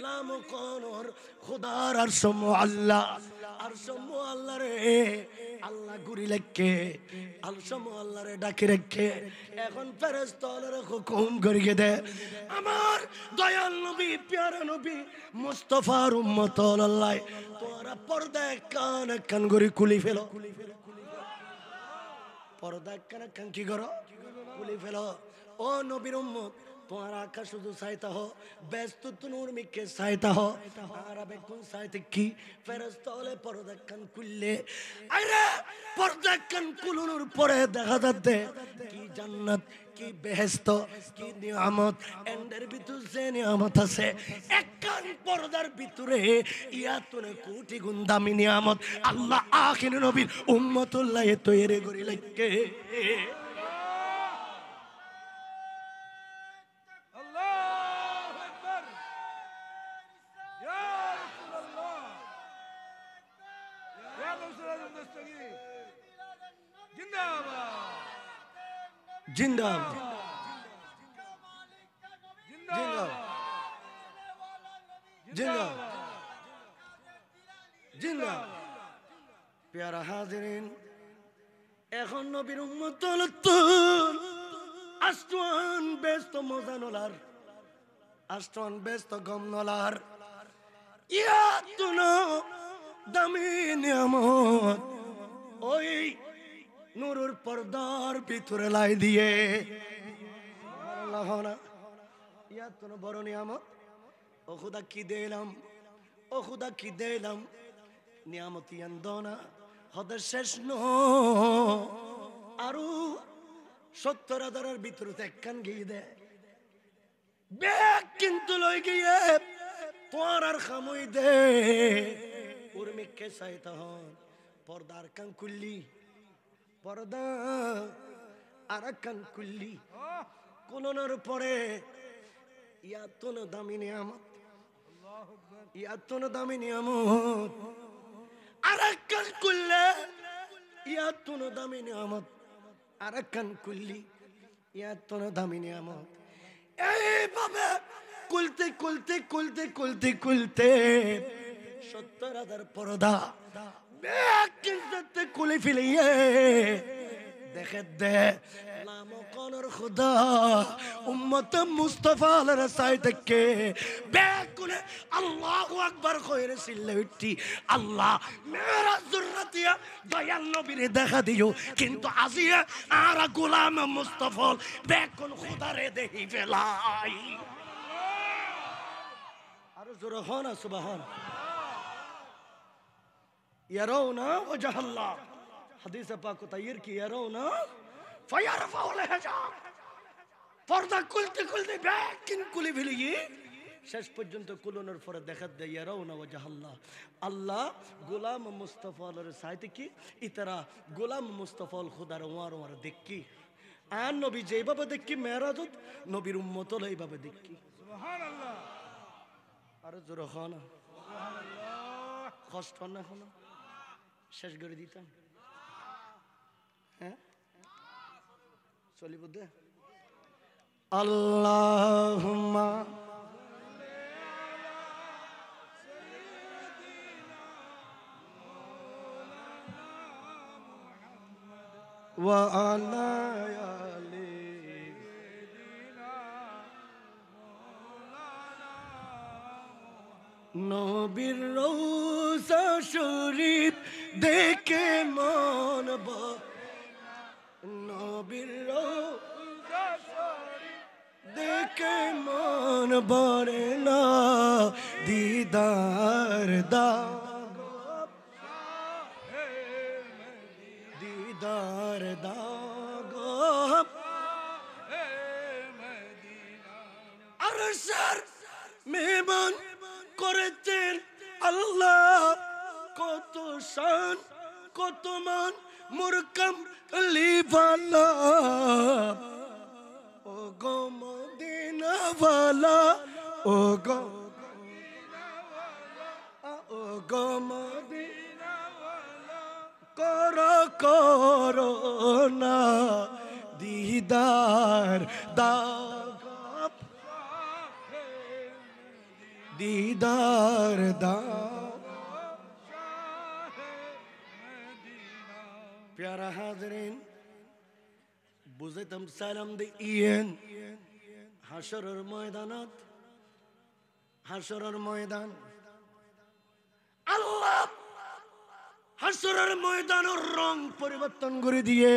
লাম কোনর খোদার আরশ মুআল্লা রে আল্লাহ গুরি লেখে আরশ মুআল্লা রে ডাকি রেখে এখন ফেরেশতাদের হুকুম করিয়ে দে আমার দয়াল নবী প্যারা নবী মুস্তাফার উম্মত আল্লাহ তোরা পর্দা কান গরি খুলি ফেলো পর্দা কান কি করো খুলি ফেলো ও নবীর উম্মত তোমার আকা শুধু চাইতা হো ব্যস্ত তুনুর মিকে চাইতা হো আর বেকুন চাইতে কি ফেরেশতা হলে পর্দা কান খুললে আরে পর্দা কান খুলুনোর পরে দেখা যাচ্ছে কি জান্নাত কি বেহেশত কি নিয়ামত এন্ডের ভিতর যে নিয়ামত আছে এক কান পর্দার ভিতরে ইয়াতুনে কোটি গুণ দামি নিয়ামত আল্লাহ আখির নবীর উম্মতুল্লাহ তৈরি করি লাগে। जिंदाबाद जिंदाबाद जिंदाबाद जिंदाबाद प्यारा हाज़रीन এখন নবীর উম্মত আষ্টওয়ান ব্যস্ত মজা নলার আষ্টওয়ান ব্যস্ত গম নলার ইয়াতুনা দামি নিয়ামত ওই নূরের পর্দার ভিতরে লাই দিয়ে আল্লাহ না ইয়াতুনা বড় নিয়ামত ও খুদা কি দিলাম ও খুদা কি দিলাম নিয়ামত ইয়ান্দনা হদ শেষ ন আরো ৭০,০০০ ভিতরে একখান গিয়ে দে ব্যাগ কিন্তু লই গিয়ে তোর আর খামই দে উর্মি কে চাইতে হন পর্দার কান কুল্লি পর্দা আর কান কুল্লি কোলনের পরে ইয়াতুন দামি নিয়ামত ইয়াতুন দামি নিয়ামত আর কান কুল্লে ইয়াতুন দামি নিয়ামত আর কান কুল্লি ইয়াতুন দামি নিয়ামত এইভাবে কুলতে কুলতে কুলতে কুলতে কুলতে 70,000 পর্দা বেকিনতে কুলে ফেলিয়ে দেখে দে নাম কোনর খুদা উম্মত মুস্তাফা আলাইহিস সালাম থেকে বেকুলে আল্লাহু আকবার কইরে সিল্লে উঠি আল্লাহ মেরা জুররাতিয়া দয়াল নবীরে দেখা দিও কিন্তু আজিয়া আর গোলাম মুস্তাফা বেকুল খুদারে দেহি ফেলাই আর জোরে হনা সুবহান ইয়ারাউনা ওয়াজহাল্লাহ হাদিসে পাক তাইর কি ইয়ারাউনা ফায়ারফাউল হিজাব পর্দা খুলতে খুলতে বেকিন খুলে ফেলিয়ে শেষ পর্যন্ত কুলনের পরে দেখা দেয় ইয়ারাউনা ওয়াজহাল্লাহ আল্লাহ গোলাম মুস্তাফা এর সাথে কি ইতারা গোলাম মুস্তাফা খুদার ওয়ার ওয়ার দেখি আর নবী যেভাবে দেখি মেরাজত নবীর উম্মত এইভাবে দেখি সুবহানাল্লাহ আর জোরে হনা সুবহানাল্লাহ কষ্ট না হলো শেষ করে দিতাম হ্যাঁ চলিব দে আল্লাহুম্মা ওয়া আলা আলি নবীর রওজা শরীফ দেখে মন নবীর রওজা শরীফ দেখে মন ভরে না দিদার দাও দিদার দাও আরশের মেহমান করেছেন আল্লাহ কত শান কত মান মুরকাম লিবালা ও গো মদিনা ওয়ালা ও গো মদিনা ওয়ালা করো না দিদার দাও দিদার দাও প্যারা হাজরিন বুঝাইতাম সালাম দিয়েন হাসরের ময়দানত হাসরের ময়দান আল্লাহ হাসরের ময়দানের রং পরিবর্তন করে দিয়ে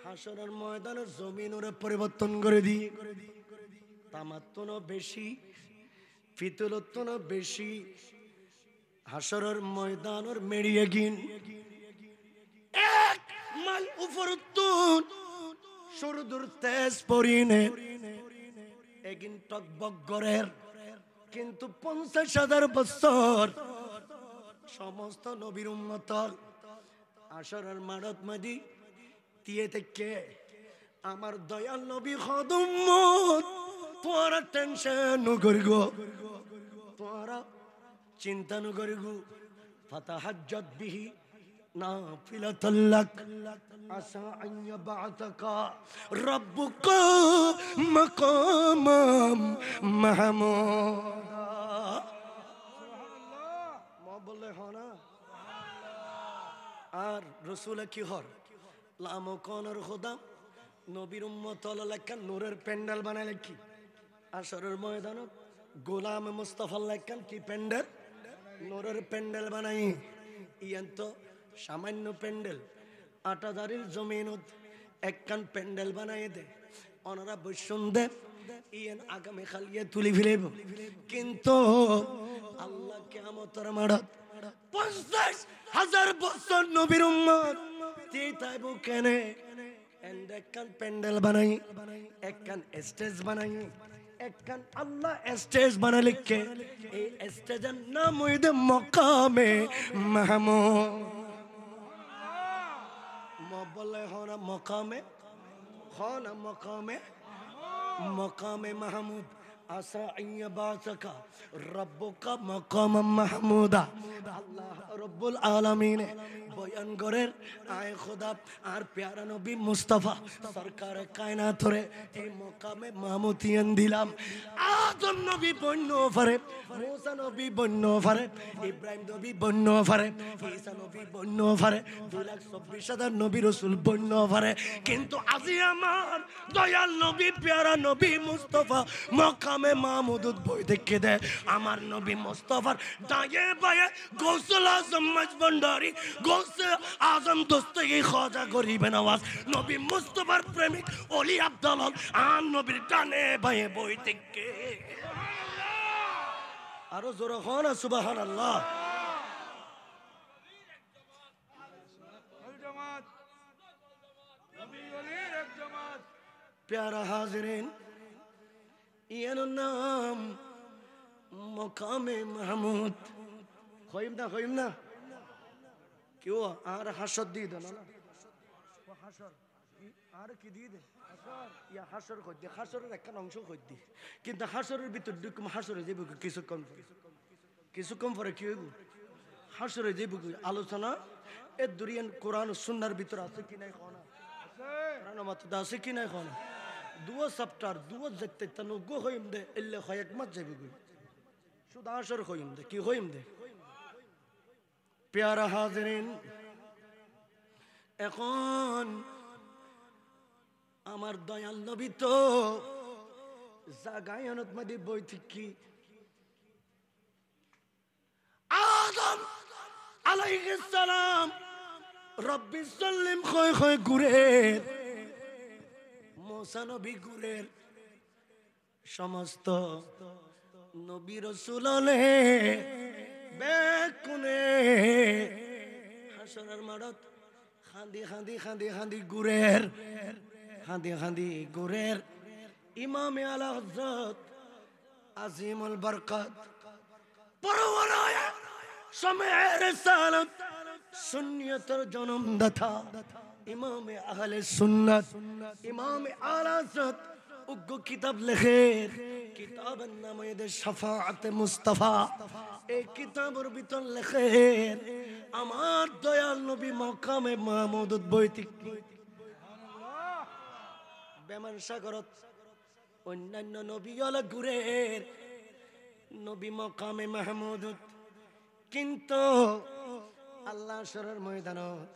হাসরের ময়দানের জমিনের পরিবর্তন করে দিয়ে তামাত্তন বেশি ফিতলতন বেশি হাসরের ময়দানের মেরিয়ে গিন এক মাইল উপরতুন সরদুর তেজ পরিনে এগিন টকবক গরের কিন্তু 50,000 বছর সমস্ত নবীর উম্মতর হাসরের মাঠত মাদি দিয়ে থেকে আমার দয়াল নবী খদুম্মত তোরা টেনশন নগরিগ তোরা চিন্তা নগরিগ ফাতাহাজ্জাত বিহি নাফিলাতাল লাক আসা আন ইয়াবআতাকা রাব্বুকা মাকামাম মাহমুদা সুবহানাল্লাহ মা বলে হনা আর রাসূল কি হর লামকানের খোদা নবীর উম্মত লাকান নূরের প্যান্ডেল বানাইলে কি আসরের ময়দানত গোলাম মুস্তাফা লাকান কি প্যান্ডেল নূরের প্যান্ডেল বানাই ইয়ান তো সামান্য প্যান্ডেল 8,000 জমিনত একখান প্যান্ডেল বানাই দে ওনারা বৈষ্ণ দে ইয়ান আগামী খালিয়ে তুলি ফেলেব কিন্তু আল্লাহ কিয়ামতের মাঠত 50,000 বছর নবীর উম্মত তাইবো কেনে একখান প্যান্ডেল বানাই একখান স্টেজ বানাই একখান আল্লাহ স্টেজ বানালে কে এই স্টেজের নাম হইছে মকামে মাহমুদ বলে হনা মকামে মাহমুদ আসা আইয়া বাসাকা রব্বুকা মাকাম মাহমুদা আল্লাহ রব্বুল আলামিন বয়ান করেন আয় খোদা আর প্যারা নবী মুস্তাফা সরকার কায়নাত রে এই মকামে মাহমুদিয়ান দিলাম আদম নবী বন্য ফারে মুসা নবী বন্য ফারে ইব্রাহিম নবী বন্য ফারে ঈসা নবী বন্য ফারে 2,24,000 নবী রাসূল বন্য ফারে কিন্তু আজি আমার দয়াল নবী প্যারা নবী মুস্তাফা মকামে মাহমুদ বই দেখে দে আমার নবী মুস্তাফার দায়ে বায়ে গৌসুল আজম মজবন্ডারি গৌসে আজম দস্তগি খাজা গরিব নওয়াজ নবী মুস্তাফার প্রেমিক ওলি আব্দুল আর নবীর ডানে বায়ে বই দেখে আরো জোরে হন সুবহানাল্লাহ জামাত নবী ওলির এক জামাত প্যারা হাজিরিন ইয়ার নাম মকামে মাহমুদ হইম না কেউ আর হাসর দিয়ে দেন না হাসর আর কি দিয়ে দে ইয়া হাসর কই দে হাসরের একটা অংশ কই দি কিন্তু হাসরের ভিতর ঢুকম হাসরে যাইব কিছু কম পরে কি হইব হাসরে যাইব আলোচনা এ দুরিয়ান কোরআন সুন্নাহর ভিতর আছে কি নাই কোনা কোরআন মত আছে কি নাই কোনা দুয়া সপ্তাহ দুয়া যেতে তনু গো হইম দে ইল্লে খয়াক মত যাইব শুধু হাসর হইম দে কি হইম দে প্যারা হাজিরিন এখন আমার দয়াল নবী তো জাগায়নত মধ্যে বই কি আদম আলাইহিস সালাম রব্বি সাল্লিম খয় খয় গুরের মুসা নবী গুরের সমস্ত নবী রাসূলনে বেকুনে হাসরের মাঠত খান্দি গুরের ইমামে আলা হযরত আজিমুল বরকত পরওয়ারায়ে সময়ে রিসালাত সুন্নিয়তের জন্মদাতা ইমামে আহলে সুন্নাত ইমামে আলা হযরত উগ্র কিতাব লেখের কিতাবের নাম এদের শাফাআতে মুস্তাফা এই কিতাবের ভিতর লেখের আমার দয়াল নবী মকামে মাহমুদ বইতিক বেমান সাগরত অন্যান্য নবী হল ঘুরের নবী মকামে মাহমুদ কিন্তু আল্লাহ শরর ময়দানত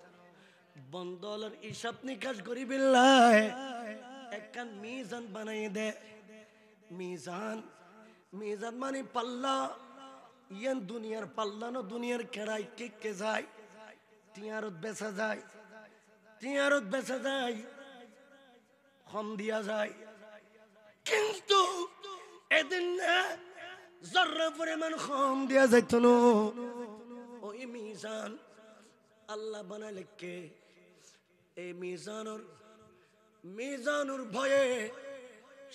বন্দলের হিসাব নিকাশ করি বিল্লাহ একখান মিজান বানাই দে মিজান মানে পাল্লা ইয়ান দুনিয়ার পাল্লা না দুনিয়ার কেড়াই কে যায় টিয়ারত বেচা যায় কম দিয়া যায় কিন্তু এদিন জর্রা পরিমাণ কম দিয়া যাইত না ওই মিজান আল্লাহ বানাইলে কে এই মিজানুর ভয়ে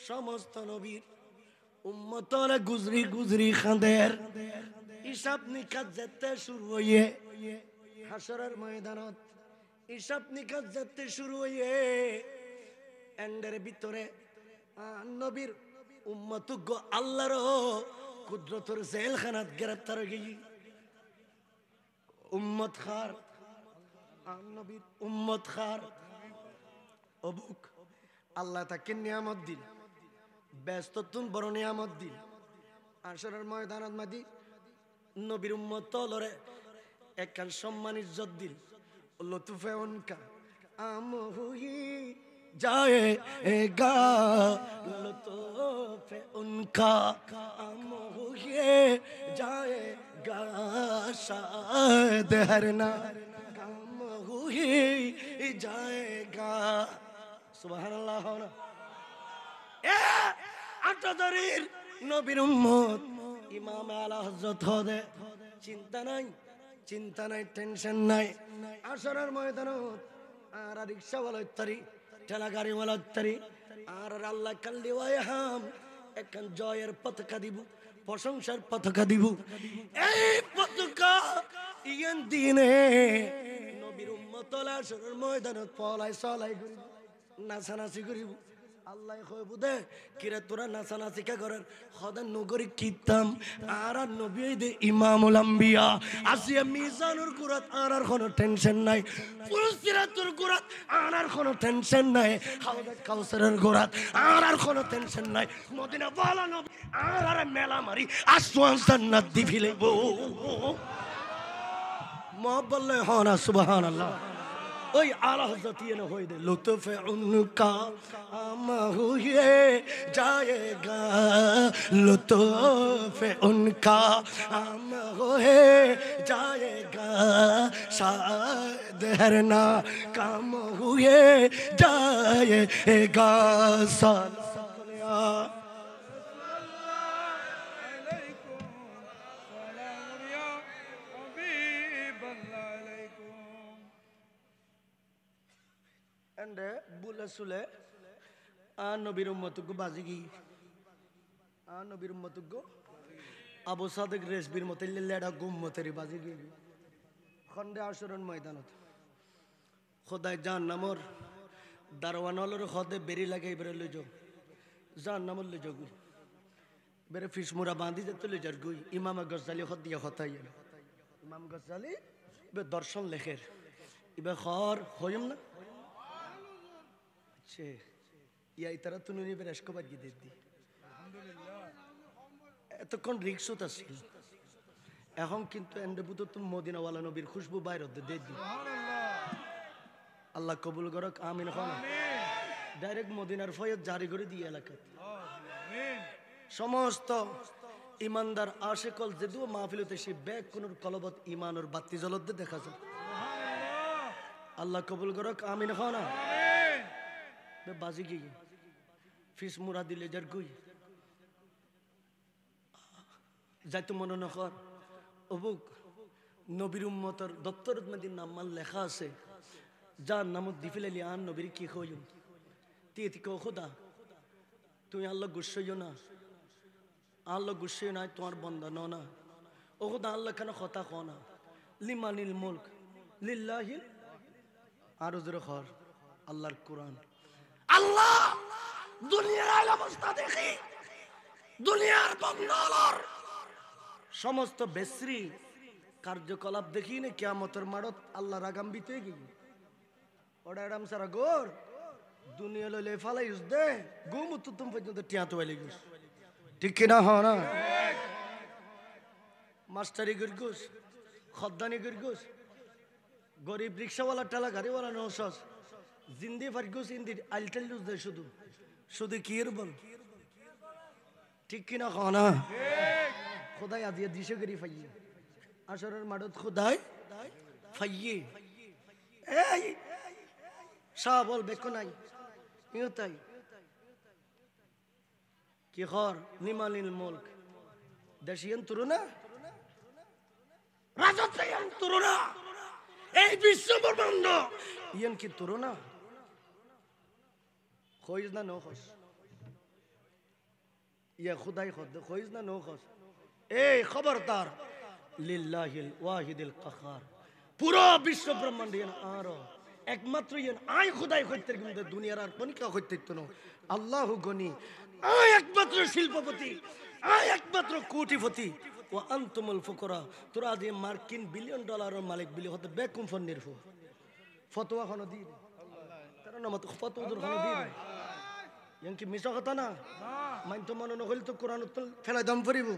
সমস্ত নবীর উম্মতরা গুজরি খাঁদের হিসাব নিকাশ যেতে শুরু হইয়ে হাসরের ময়দানত হিসাব নিকাশ যেতে শুরু হইয়ে এন্ডের ভিতরে নবীর উম্মত আল্লাহর কুদরতের জেলখানাত গ্রেফতার গই উম্মত খার নবীর উম্মত খার অবুক আল্লাহ তাকে নিয়ামত দিল ব্যস্ত তুন বড় নিয়ামত দিল আসরের ময়দানত মাদি নবীর উম্মত তলরে একখান সম্মান ইজ্জত দিল লতুফে উনকা আমহুই जाएगा लुत्फ़ उनका हुए जाएगा शायद हरना गम हुए जाएगा सुबहानाल्लाह ए আটাদারির নবীর উম্মত ইমাম আলা হযরত হদে চিন্তা নাই টেনশন নাই আসরের ময়দানত আর রিকশাওয়ালা ইত্যাদি ঠেলা গাড়িওয়ালা ইত্যাদি আর আল্লাহ কাল্লি ওয়াইহাম একখান জয়ের পতাকা দিব, প্রশংসার পতাকা দিব। এই পতাকা ইয়ান দিনে নবীর উম্মতল আসরের ময়দানত পলাই চলাই করিব, নাচানাচি করিব। আল্লাহ কইব দে কিরে তোরা নাচানাচি কে করেন, খদা নগরী কিতাম আর নবী দে ইমামুল আম্বিয়া আসিয়া মিজানুর কুরাত আর কোনো টেনশন নাই, ফুলসিরাতুর কুরাত আর কোনো টেনশন নাই, হাওদা কাউসারের কুরাত আর কোনো টেনশন নাই, মদিনা ওয়ালা নবী আর মেলা মারি আসওয়ান জান্নাত দি ফিলেব। মোহাব্বলে হনা সুবহানাল্লাহ। ওই আলা হযরত ইয়ে হই দে লুতফ উনকা আম হুয়ে जाएगा, लुत्फ उनका आम होए जाएगा, शायद हर ना काम हुए जाएगा। বুলে সুলে নবীর উম্মতক বাজিগি, নবীর উম্মতক আবু সাদেক রেসবির মতে লেডা গুম্মতেরি বাজিগি। খন্ডে আসরন ময়দানত খোদায় জাহান্নামর দারওয়ানলর খদে বেরি লাগাই বেরে লই যাও, জাহান্নামর লই যাও, বেরে ফিসমুরা বাঁধি যেতে লই যার গুই। ইমাম গজ্জালি খদ দিয়া খতাই, ইমাম গজ্জালি বে দর্শন লেখের ইবে খর হইম না ইয়াই তারা তুমি নিবে রেস্কোবার গিয়ে দিদি। এতক্ষণ রিক্সত আছিল, এখন কিন্তু এন্ডেবুত তুমি মদিনাওয়ালা নবীর খুশবু বাইর দিয়ে দি। আল্লাহ কবুল করক, আমিন। এখন ডাইরেক্ট মদিনার ফয়ত জারি করে দিয়ে এলাকা সমস্ত ইমানদার আশেকল যদিও মাহফিলতে সে ব্যাগ কোন কলবত ইমানের বাতি জ্বলত দেখা যায়। আল্লাহ কবুল করক, আমিন। এখন বাজি গিয়ে ফিস মুরা দিলে যার গুই যাইতো মনে নকর অবুক নবীর উম্মতর দপ্তরত মধ্যে নাম লেখা আছে, যার নামত দিফিলালি আন নবীর কি হইম তি কো খোদা তুমি আল্লাহ গুসাইও না, আল্লাহ গুসাইও না তোমার বন্দা ন না। ও খোদা আল্লাহ কেন কথা ক না, লিমানিল মুলক লিল্লাহিল আরো জোরে খর আল্লাহর কোরআন। আল্লাহ দুনিয়ার অবস্থা দেখি, দুনিয়ার বন্দর সমস্ত বেশ্রী কার্যকলাপ দেখি না কিয়ামতের মাঠত আল্লাহর আগামবিতে গিয়ে ওটা এরাম সারা গোর দুনিয়া লইলে ফালাই ইউজ দে গুম তুম পর্যন্ত টিয়া তো বাইলে গুস, ঠিক কিনা? হ না মাস্টারি গরগুস, খদ্দানি গরগুস, গরিব রিক্সাওয়ালা টেলা গাড়িওয়ালা নৌসস জিন্দি ফারগুস ইন্দি আলটেল লুজ দে শুধু শুধু কি এর বল, ঠিক কিনা? হ না খোদাই আজিয়া দিশে করি ফাইয়ে আসরের মাঠত খোদাই ফাইয়ে এই শাহ বল বেকো নাই ইও তাই কি খর নিমানিল মুলক দেশিয়ান তুরুনা রাজত্বিয়ান তুরুনা এই বিশ্ব ব্রহ্মাণ্ড ইয়ান কি তুরুনা খোঁজ না নো খোঁজ ইয়া খুদাই খোদ খোঁজ না নো খোঁজ। এই খবরদার লিল্লাহিল ওয়াহিদিল কাহার পুরো বিশ্ব ব্রহ্মাণ্ড ইয়ান আর একমাত্র ইয়ান আই খুদাই কইতে কিন্তু দুনিয়ার আর কোনকা কইতে তো আল্লাহ গনি আই একমাত্র শিল্পপতি, আই একমাত্র কোটিপতি। ও আনতুমুল ফুকরা তোরা যে মার্কিন বিলিয়ন ডলারের মালিক বিলি হতে বেকুম ফন নিরফু ফতোয়া খানো দি তার নাম তো ফতোয়া দূর খানো দি ইয়ান কি মিছা কথা না মাইন তো মনে নকল তো কোরআন তো ফেলাই দম ফরিব,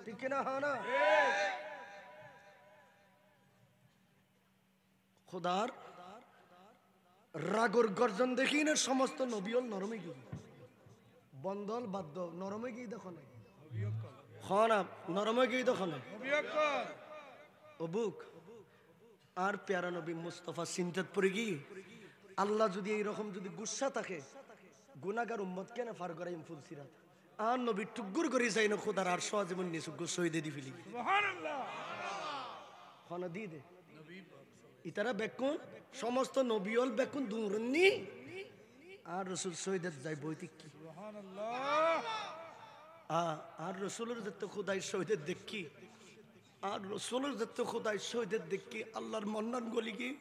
ঠিক না? হ্যাঁ না খোদার রাগর গর্জন দেখি না সমস্ত নবিয়ল নরমে গিয়ে বন্দল বাদ্য নরমে গিয়ে দেখো না খানা নরমে গিয়ে দেখো না অবুক আর প্যারা নবী মুস্তাফা চিন্তাত পড়ে গিয়ে আল্লাহ যদি এইরকম যদি গুসা থাকে গুনাহগার উম্মত কেন ফার করাইম ফুলসিরাত আর নবী টুকুর করে যাই না খোদার আর সজীবন নিসু গোসই দে দি ফিলি সুবহানাল্লাহ খানা দি দে ইতারা বেকুন সমস্ত নবিয়ল বেকুন দুরনি আর রাসূল সৈয়দ যাই বইতি কি সুবহানাল্লাহ আর রসুলের যত খুদাই শহীদের দেখি আর রসুলের যত খুদাই শহীদের দেখি আল্লাহর মন্নান গলি গিয়ে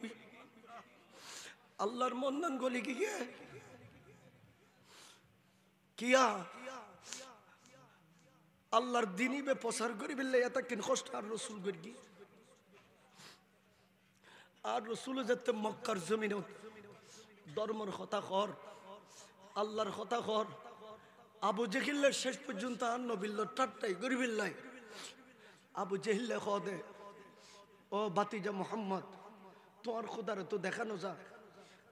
আল্লাহর মন্নান গলি গিয়ে কিয়া আল্লাহর দিনই বে প্রচার করি বললে এত কিন কষ্ট আর রসুল করি আর রসুল যাতে মক্কার জমিন ধর্মর কথা কর আল্লাহর কথা কর আবু জেহিল্লের শেষ পর্যন্ত আর নবিল্ল টাট্টাই গরিবিল্লাই আবু জেহিল্লে খদে ও বাতিজা মোহাম্মদ তোমার খুদারে তো দেখানো যা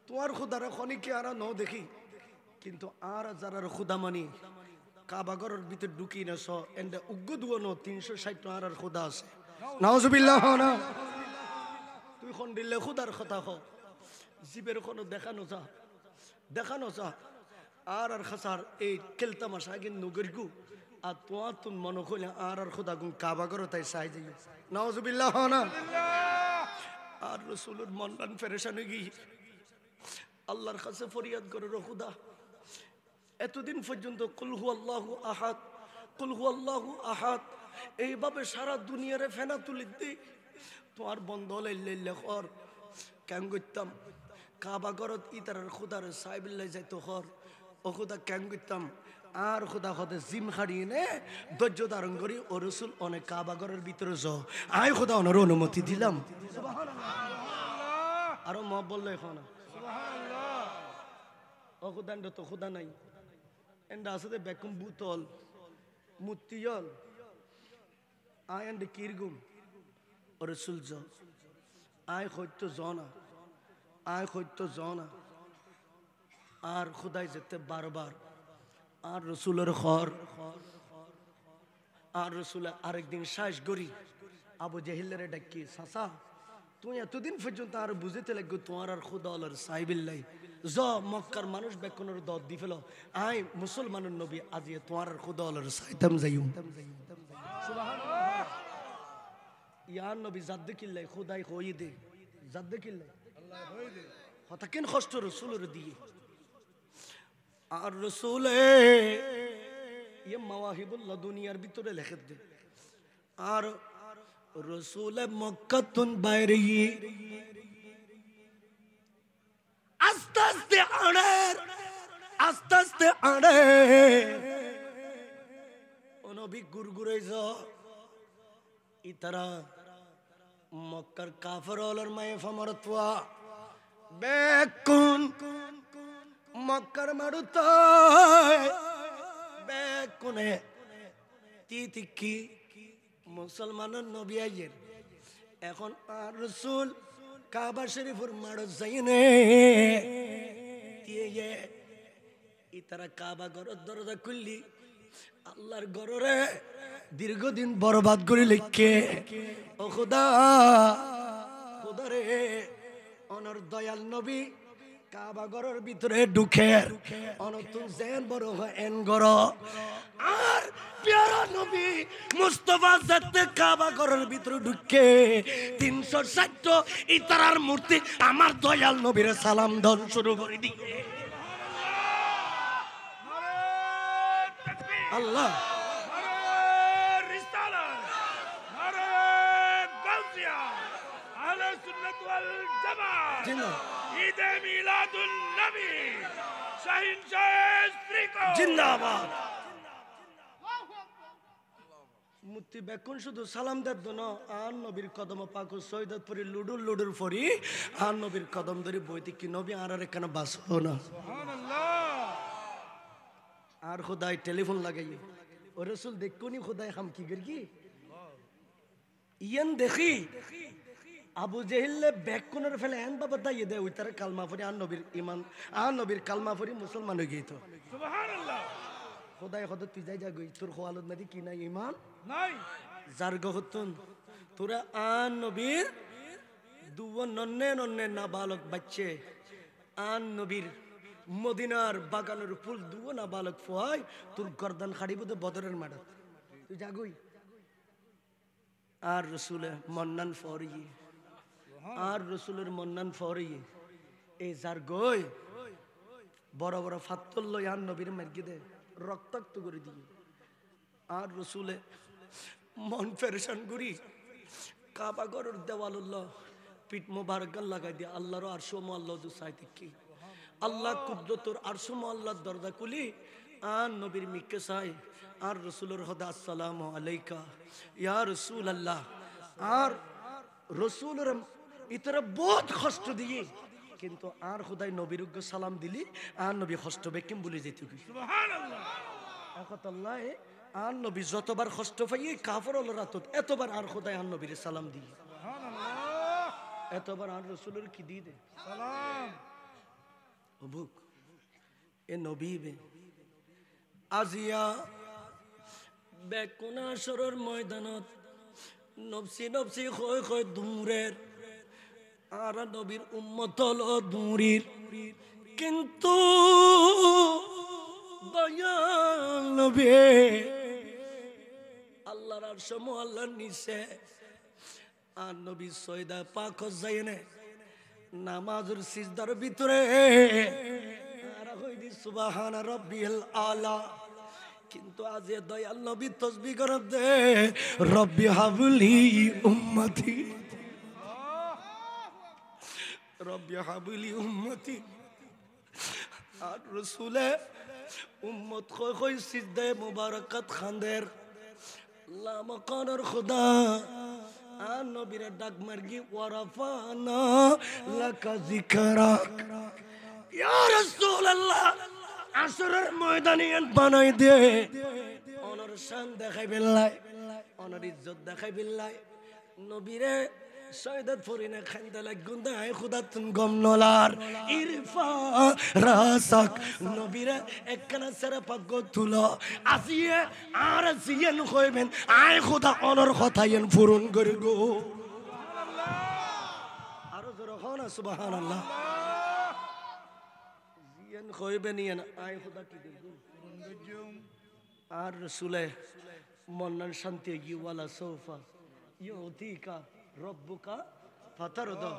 তোমার খুদারে খনিকে আর ন দেখি কিন্তু আর যারা খুদা মানি কাবাগরের ভিতর ঢুকি না স এন্ডে উগ্গ দুয়ানো 360 আর খুদা আছে নাউজুবিল্লাহ না তুই কোন দিলে খুদার কথা হ জীবের কোনো দেখানো যা আর খাসার এই কেলতামাশা গিন নগরগু আর তোমার তুন মনে কইলে আর খুদা গুন কাবাগর তাই চাই যাই নাউজুবিল্লাহ না আর রাসূলের মনটান পেরেশান হয়ে গই আল্লাহর কাছে ফরিয়াদ করে রে খুদা এতদিন পর্যন্ত কুল হুয়াল্লাহু আহাদ এইভাবে সারা দুনিয়ারে ফেনা তুলি দি তোমার বন্ধ লাইলে কর কেন করতাম কাবা গরত ইতার খুদার সাইবিল্লাই যাইতো কর ও খুদা কেন করতাম আর খুদা হতে জিম হারিয়ে নে ধৈর্য ধারণ করি ও রসুল অনেক কাবা ঘরের ভিতরে যাও আয় খুদা ওনার অনুমতি দিলাম আরো মা বললো এখন ও খুদা তো খুদা নাই এন্ড আসলে বেকুম বুতল মুতিয়ল আয় এন্ড কিরগুম ও রসুল যাও আয় হইতো জনা আর খুদাই যেতে বারবার আর রসুলের খর আর রসুলের আরেকদিন শ্বাস গড়ি আবু জেহিলের ডাকি সাসা তুই এতদিন পর্যন্ত আর বুঝতে লাগবে তোমার আর খুদা আল্লাহর সাইবিল্লাই জ মক্কার মানুষ বেকনের দদ দি ফেল আই মুসলমানের নবী আজিয়ে তোমার আর খুদা আল্লাহর সাইতাম যাইম ইয়ার নবী জাদ্দ কিল্লাই খুদাই হই দে জাদ্দ কিল্লাই আল্লাহ হই দে হতাকেন কষ্ট রসুলের দিয়ে আর রসুলে ইয়ে মাওয়াহিবুল্লাহ দুনিয়ার ভিতরে লেখে দে আর রসুলে মক্কাতুন বাইরে আস্তে আস্তে আড়ে ও নবী গুরগুরে যা ইতারা মক্কার কাফের হলার মায়ে ফামারতওয়া বেকুন মক্কার মারুত বেকুনে তিতিকি মুসলমানের নবী আইয়ের এখন আর রসুল কাবা শরীফের মারো যাইনে দিয়ে ইতারা কাবা ঘরের দরজা খুললি আল্লাহর ঘরে দীর্ঘদিন বরবাদ করে লিখে ও খুদা রে অনর দয়াল নবী কাবা ঘরের ভিতরে ঢুকে অনতুন জেন বড় এন গর আর প্যারা নবী মুস্তাফা যাতে কাবা ঘরের ভিতরে ঢুকে 360 ইতারার মূর্তি আমার দয়াল নবীর সালাম দন শুরু করে দিয়ে আল্লাহ জিন্দাবাদ মুক্তি বেকুন শুধু সালাম দেদ না আর নবীর কদম পাক সৈয়দপুরি লুডুর ফরি আর নবীর কদম ধরে বইতে কি নবী আর এখানে বাঁচবো না আর খুদাই টেলিফোন লাগাই ও রসুল দেখুনি খুদাই হাম কি করি কি ইয়ান দেখি আবু জেহিলে বেকুনের ফেলে এন বাবা দাইয়ে দেয় ওই তার কালমা ফরি আর নবীর ইমান আর নবীর কালমা ফরি মুসলমান হয়ে গিয়ে তো সুবহানাল্লাহ খুদাই কত তুই যাই যা গই তোর খোয়ালত নাদি কি নাই ইমান নাই যার গহতুন তোরা আন নবীর দুও নন্নে না বালক বাচ্চে আন নবীর মদিনার বাগানের ফুল দুও না বালক ফয় তোর গর্দান খাড়িব তো বদরের মাডা তুই যাগই আর রসুলের মন্নান ফরি আর রসুলের মন্নান ফরি এই যার গই বড় বড় ফাত্তল লই আর নবীর মার্গি দে রক্তাক্ত করে দিয়ে আর রসুলে মন ফেরেশান করি কাবা ঘরের দেওয়ালুল্লাহ পিঠ মোবারক লাগাই দিয়ে আল্লাহর আরশো আল্লাহ সাইতে কি আল্লাহ কুদরতর আরশো আল্লাহর দরজা খুলি আর নবীর মিকে চাই আর রসুলের হদা আসসালামু আলাইকা ইয়া রসুল আল্লাহ আর রসুলের ইতরা বহুত কষ্ট দিয়ে কিন্তু আর খুদাই নবীর সালাম দিলি আর নবী কষ্ট বেকিম বলে যেতে সুবহানাল্লাহ আল্লাহ আর নবী যতবার কষ্ট পাইয়ে কাফর রাতত এতবার আর খুদাই আর নবীর সালাম দিই সুবহানাল্লাহ এতবার আর রসুলের কি দিয়ে দে সালাম অবুক এ নবী বে আজিয়া বেকুনা সরর ময়দানত নফসি নফসি খয় খয় দূরের আর নবীর উম্মত হলো দূরের কিন্তু দয়াল নবী আল্লাহর আরশ আল্লাহর নিচে আর নবী সয়দা পাক যায়নে নামাজের সিজদার ভিতরে আর হইদি সুবহান রাব্বিল আলা কিন্তু আজ দয়াল নবী তাসবিহ করে দে রব্বি হাবলি উম্মতি রব্বি হাবলি উম্মতি আর রাসূলে উম্মত কই কই সিজদা মুবারাকাত খানদের লা মাকানার খুদা আর নবীর ডাক মারগি ওয়ারাফানা লাকা যিকরাক ইয়া রাসূলুল্লাহ আসরের ময়দানে বানাই দে অনর শান দেখাই বিল্লাহ অনর ইজ্জত দেখাই বিল্লাহ নবীরে সৈয়দত ফরিনা খান্দা লাগুন্দা আই খুদা তুন গম নলার ইরফা রাসাক নবীরে একখানা সেরা পাগ তুলো আসিয়ে আর সিয়েন কইবেন আই খুদা অনর কথায়েন পূরণ করে গো সুবহানাল্লাহ আরো জোরে হনা সুবহানাল্লাহ জিয়েন কইবেন ইয়ান আই খুদা কি দেব আর রাসূলে মন্নান শান্তি গিওয়ালা সোফা ইউতিকা রব্বুকা ফাতারদা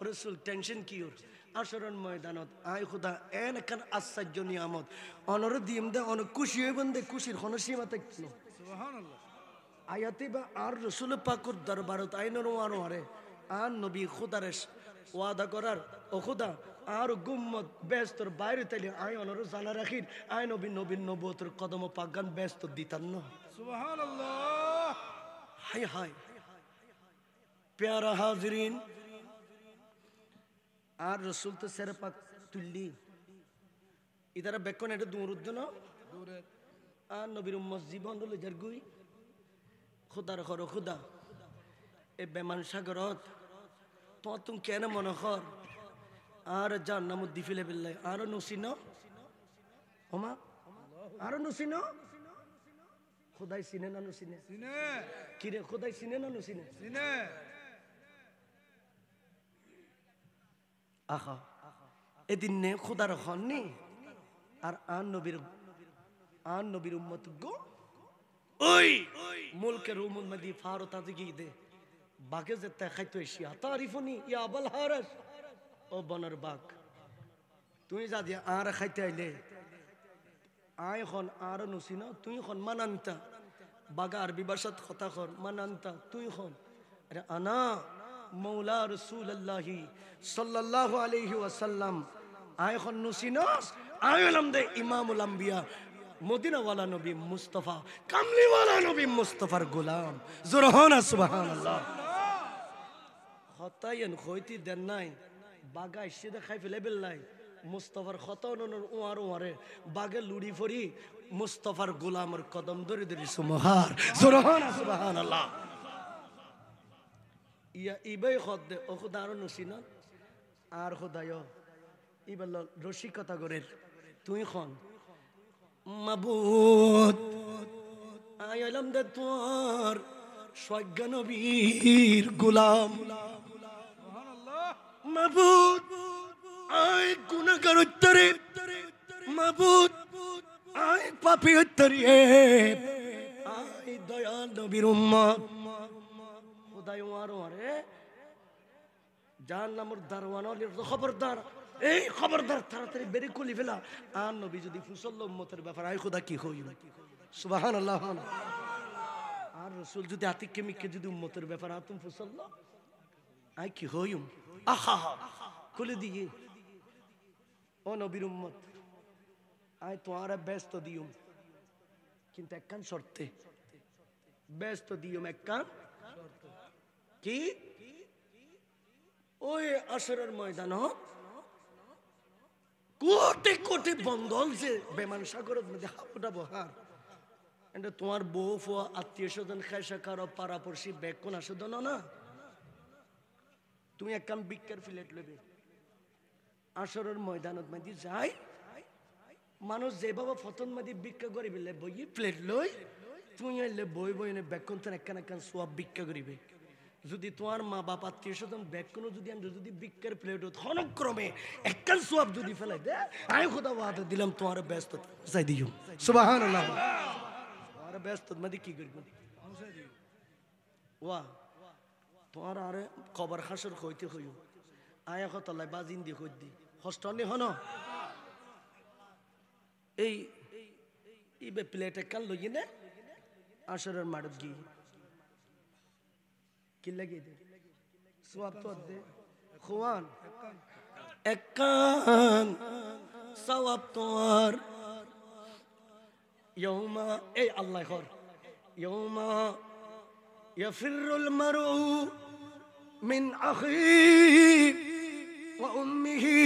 রাসূল টেনশন কিওর আসরন ময়দানত আই খুদা এন কান আশ্চর্য নিয়ামত অনর দিম দে অন খুশি হইবেন দে খুশির কোন সীমা থাকলো সুবহানাল্লাহ আয়াতে বা আর রাসূল পাকের দরবারত আইনর ওয়ানো আরে আর নবী খুদারে ওয়াদা করার ও খুদা আর গুম্মত ব্যস্তর বাইরে তাইলে আই অনর জানা রাখির আই নবী নবীন নবুয়তের কদম পাগান ব্যস্ত দিতান না সুবহানাল্লাহ হায় হায় প্যারা হাজরিন আর রসুল তো সেরে পাক তুললি ইদারা বেকন এটা দূর উদ্দিন দূরে আর নবীর উম্মত জীবন হলো যার গুই খুদার ঘর খুদা এ বেমান সাগরত তো তুমি কেন মনে কর আর যার নাম দিফিলে বিল্লাই আরো নসিন ওমা আরো নসিন খুদাই চিনে না নসিনে সিনে কিরে খুদাই চিনে না নসিনে সিনে আহা এদিন নে খুদার হননি আর আন নবীর উম্মত গো ওই মুলকের উম্মত মদি ফারত আজগি দে বাগে যেতে খাইতো এশিয়া তারিফনি ইয়া আবুল হারিস ও বনর বাগ তুই যা দিয়া আর খাইতে আইলে আয় খন আর নসিনা তুই খন মানান্তা বাগা আরবি ভাষাত কথা কর মানান্তা তুই খন আরে আনা মৌলা রাসূলুল্লাহ সাল্লাল্লাহু আলাইহি ওয়াসাল্লাম আয় খন নসিনাস আয় হলাম দে ইমামুল আম্বিয়া মদিনা ওয়ালা নবী মুস্তাফা কামলি ওয়ালা নবী মুস্তাফার গোলাম জোরহানা সুবহানাল্লাহ হতায়ন খইতি দেন নাই বাগা ইসিদে খাই ফেলে বেল্লাই মুস্তাফার খতনর ওয়ার ওয়ারে বাগে লুড়ি ফরি মুস্তাফার গোলামের কদম ধরে ধরে সুমহার জোরহানা সুবহানাল্লাহ ইয়া ইবাই খদ্দে ও খুদার নসিনা আর খুদায় ইবাল রসিকতা গরের তুই খন মাবুদ আইলাম দে তোর সজ্ঞ নবীর গোলাম সুবহানাল্লাহ মাবুদ আয় গুনাহগার উত্তরে মাবুদ আয় পাপী উত্তরে আয় দয়াল নবীর উম্মত খোদাই ওয়ার ওয়ারে জাহান্নামের দারওয়ান খবরদার এই খবরদার তাড়াতাড়ি বেরে কলি ফেলা আর নবী যদি ফুসল উম্মতের ব্যাপার আই খোদা কি হইল সুবহানাল্লাহ আর রাসূল যদি আতিককে মিককে যদি উম্মতের ব্যাপার আতুম ফুসল আই কি হইম আহা খুলে দিয়ে ও নবীর উম্মত আই তোমারে ব্যস্ত দিউম কিন্তু একখান শর্তে ব্যস্ত দিউম একখান কি ওই আসরের ময়দান কোটি কোটি বন্ধল যে বেমান সাগরের মধ্যে হাবুটা বহার এটা তোমার বউ ফুয়া আত্মীয় স্বজন খাইসা কারো পাড়াপড়শি ব্যাগ কোন আসে না তুমি একখান বিক্কার প্লেট লবে আসরের ময়দানত মধ্যে যাই মানুষ যেভাবে ফতন মধ্যে ভিক্ষা করি বলে বই প্লেট লই তুমি এলে বই বই এনে ব্যাগ কোন একখান একখান সোয়াব ভিক্ষা করিবে যদি তোমার মা বাপ আত্মীয় স্বজন ব্যাগ কোনো যদি আমরা যদি ভিক্ষার প্লেট হনক্রমে একখান সোয়াব যদি ফেলাই দে আমি খোদা ওয়াদা দিলাম তোমার ব্যস্ত চাই দিও সুবহানাল্লাহ তোমার ব্যস্ত মধ্যে কি করব ওয়া তোমার আরে খবর হাসর কইতে হইও আয়া কতলাই বাজিন দি কই দি হস্টনি হন এই ইবে প্লেটে কাল লই নে আসরের মাড়ত গি কি লাগে দে সোয়াব তো দে খুয়ান একখান সওয়াব তোমার ইয়ৌমা এই আল্লাহ খর ইয়ৌমা ইয়াফিরুল মারউ মিন আখিহি ওয়া উম্মিহি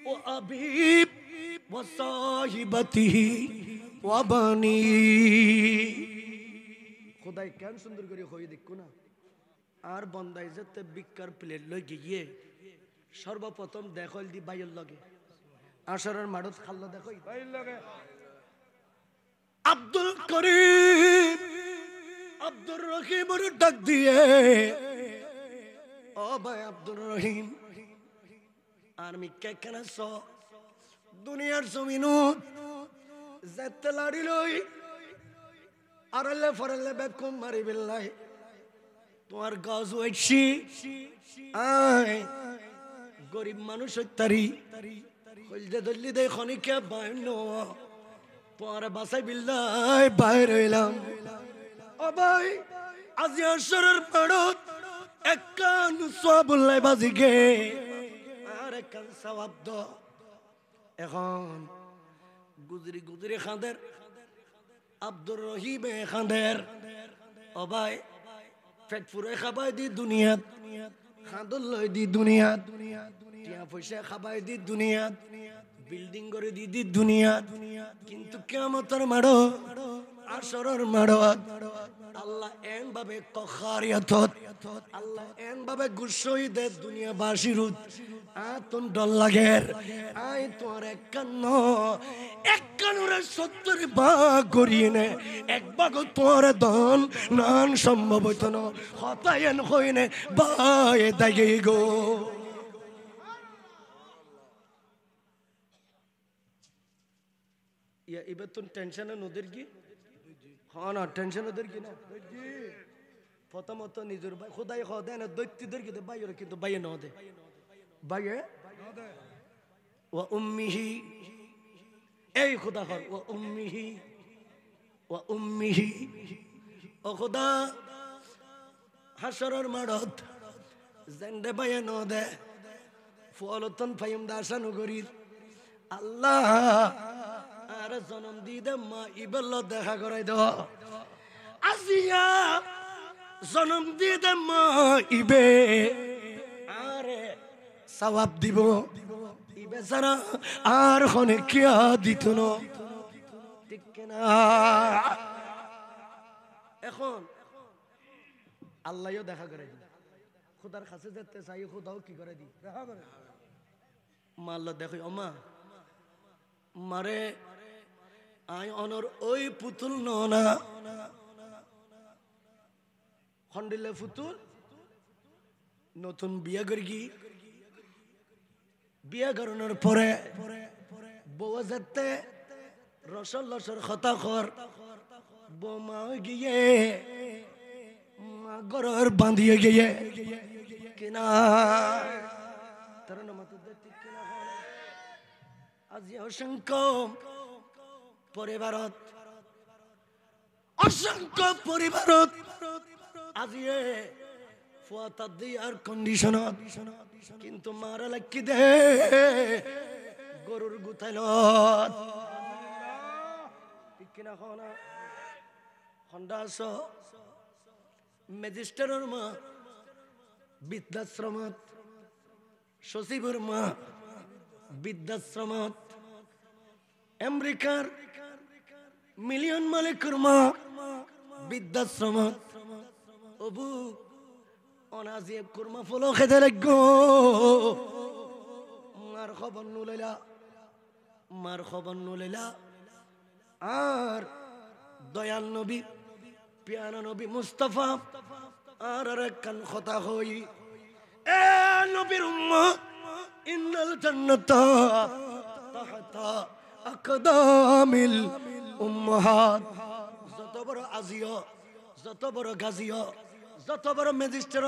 ওয়া আবিহি ওয়া সাহিবাতিহি ওয়া বানি খোদাই কেন সুন্দর করে কই দেখো না আর বন্দাই যেতে ভিক্ষার প্লেট লই গিয়ে সর্বপ্রথম দেখল দি বাইয়ের লগে আসরের মাড়ত খাল্লা দেখো বাইর লাগে আব্দুল করিম আব্দুর রহিমের ডাক দিয়ে ও ভাই আব্দুর রহিম আর মিক্কা কেন দুনিয়ার জমিনত যেতে লাড়ি লই আরলে ফরলে বেকুম মারি বিল্লাহ তোমার গাছ হইছি আয় গরিব মানুষ হইতারি কইলে দল্লি দে খনিকে বাইন তোমার বাসাই বিল্লাহ বাইর হইলাম ও ভাই আজি আসরের মাড়ত একখান সওয়াবুল্লাহ বাজিগে আর একখান সওয়াব দ এখন গুজরি গুজরি খাঁদের আব্দুর রহিমে খাঁদের ও ভাই পেট ফুরে খাবাই দি দুনিয়াত খাঁদর লই দি দুনিয়াত টিয়া পয়সা খাবাই দি দুনিয়াত বিল্ডিং করে দি দি দুনিয়াত কিন্তু কিয়ামতের মাড়ো আসরের মাড়ত আল্লাহ এন ভাবে কখারিয়াতত আল্লাহ এন ভাবে গুসই দে দুনিয়া বাসিরুত আতন ডল লাগের আই তোর একান্নরে 70 ভাগ করিয়ে নে এক ভাগ তোর দন নান সম্ভব হইত না হতায়ন হইনে বায়ে দাগে গো ইয়া এবার তো টেনশনে নদীর কি হ্যাঁ না টেনশন ওদের কি না প্রথমত নিজের ভাই খোদাই খোদাই না দৈত্যদের কি বাইরে কিন্তু বাইরে না দে বাইরে ওয়া উম্মিহি এই খোদা খর ওয়া উম্মিহি ও খোদা হাসরের মাড়ত জেন্ডে বাইরে না দে ফলতন ফাইম দাসানু করির আল্লাহ আর জনম দি দে মা ইবেল দেখা করাই দ আসিয়া জনম দি দে মা ইবে আরে সওয়াব দিব ইবে সারা আর হনে কিয়া দিত না ঠিক না এখন আল্লাহও দেখা করে দি খোদার কাছে যেতে চাই খোদাও কি করে দি দেখা করে মাল্লা দেখো ওমা মারে আই অনর ওই পুতুল না খন্ডিলে পুতুল নতুন বিয়া করি বিয়া করানোর পরে বউ যেতে রসল লসর কথা কর বৌমা গিয়ে মা ঘর বাঁধিয়ে গিয়ে কিনা তার নাম ঠিক কিনা অসংখ্য পরিবারত আজিয়ে ফুয়াতা দি আর কন্ডিশনত কিন্তু মারা লাগি দে গরুর গুতাইলত ঠিক কিনা হনা হন্ডাস ম্যাজিস্ট্রেটের মা বৃদ্ধাশ্রমত সচিবের মা বৃদ্ধাশ্রমত আমেরিকার মিলিয়ন মালিকের মা বৃদ্ধাশ্রমত অবু অনাজিয়ে কুরমা ফলো খেতে লাগো মার খবর নুলাইলা আর দয়াল নবী পিয়ানো নবী মুস্তাফা আর একখান কথা হই এ নবীর উম্মত ইন্নাল জান্নাতা তাহতা আকদামিল উম্মাহাত যত বড় আজিও যত বড় গাজিও যত বড় ম্যাজিস্ট্রেট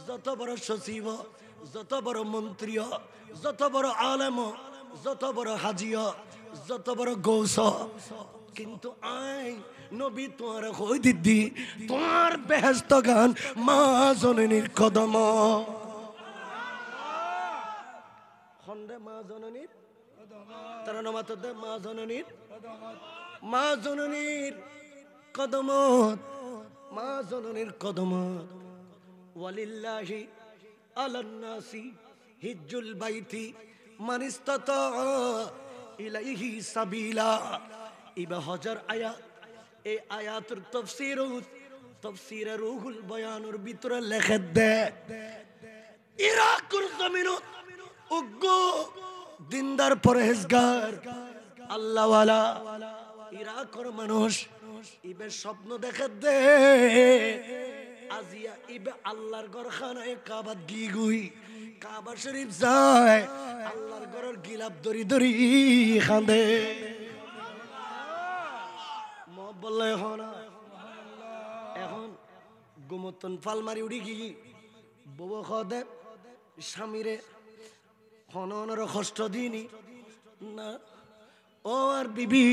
যত বড় সচিব যত বড় মন্ত্রী যত বড় আলেম যত বড় হাজিও যত বড় গৌস কিন্তু আই নবী তোমার কই দিদি তোমার বেহেশত গান মা জননীর কদম খন্ডে মা জননীর তারা নমাত দে মা জননীর কদমত মা জননীর কদমত ওয়ালিল্লাহি আলান নাসি হিজ্জুল বাইতি মান ইসতাতা ইলাইহি সাবিলা ইবা হাজার আয়াত এই আয়াতের তাফসীরে রুহুল বয়ানের ভিতরে লেখে দে ইরাকুর জমিনত উগ্গো দিনদার পরহেজগার আল্লাহওয়ালা ইরাকর মানুষ ইবে স্বপ্ন দেখে দে আজিয়া ইবে আল্লাহর ঘর খানায় কাবাত গিগুই কাবা শরীফ যায় আল্লাহর ঘরের গিলাপ দরি দরি খান্দে বললে এখন গোমতন ফালমারি উড়ি গিয়ে বউ খদে স্বামীরে হনর কষ্ট দিনি না ও আর বিবি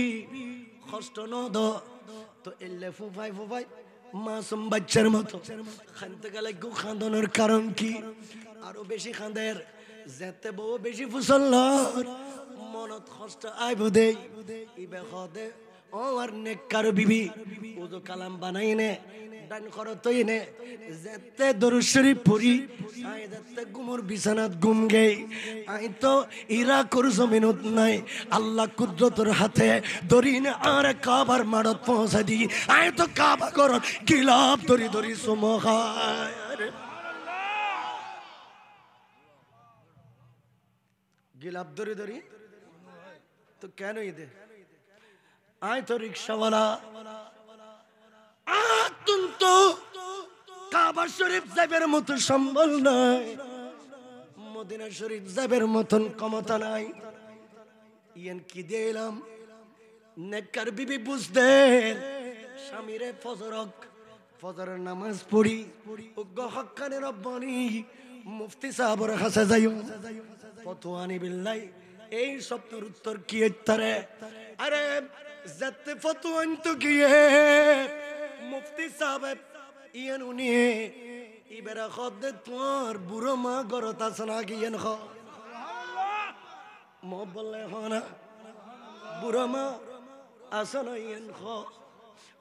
কষ্ট ন তো এলে ফুফাই মাসুম বাচ্চার মতো খানতে গেলে গু খান্দনের কারণ কি আরো বেশি খান্দের যেতে বউ বেশি ফুসল মনত কষ্ট আইব দে ইবে খদে ও আর নেককার বিবি ওদো কালাম বানাই নে ডান করতই নে যেতে দরুদ শরীফ পড়ি আই যেতে গুমর বিছানাত গুম গেই আই তো ইরাকুর জমিনত নাই আল্লাহ কুদরতের হাতে দরিনে আর কাবার মাড়ত পৌঁছা দি আই তো কাবা করত গিলাপ দরি দরি সুমখায় গিলাপ দরি দরি তো কেন দে আয় তো রিক্সাওয়ালা তো কাবা শরীফ যাবের মতো সম্বল নাই মদিনা শরীফ যাবের মতন ক্ষমতা নাই ইয়ান কি দিলাম নেককার বিবি বুঝতে স্বামীরে ফজরের নামাজ পড়ি উগ্র হক্কানে রব্বানি মুফতি সাহেবের কাছে যাই ফতোয়ানি বিল্লাহ এই শব্দের উত্তর কি তারে আরে যাতে ফতোয়ান তো গিয়ে মুফতি সাহেব ইয়ান উনি ইবেরা খদে তোর বুড়ো মা গরত আছে না কি ইয়ান খ বললে হনা বুড়ো মা আছে না ইয়ান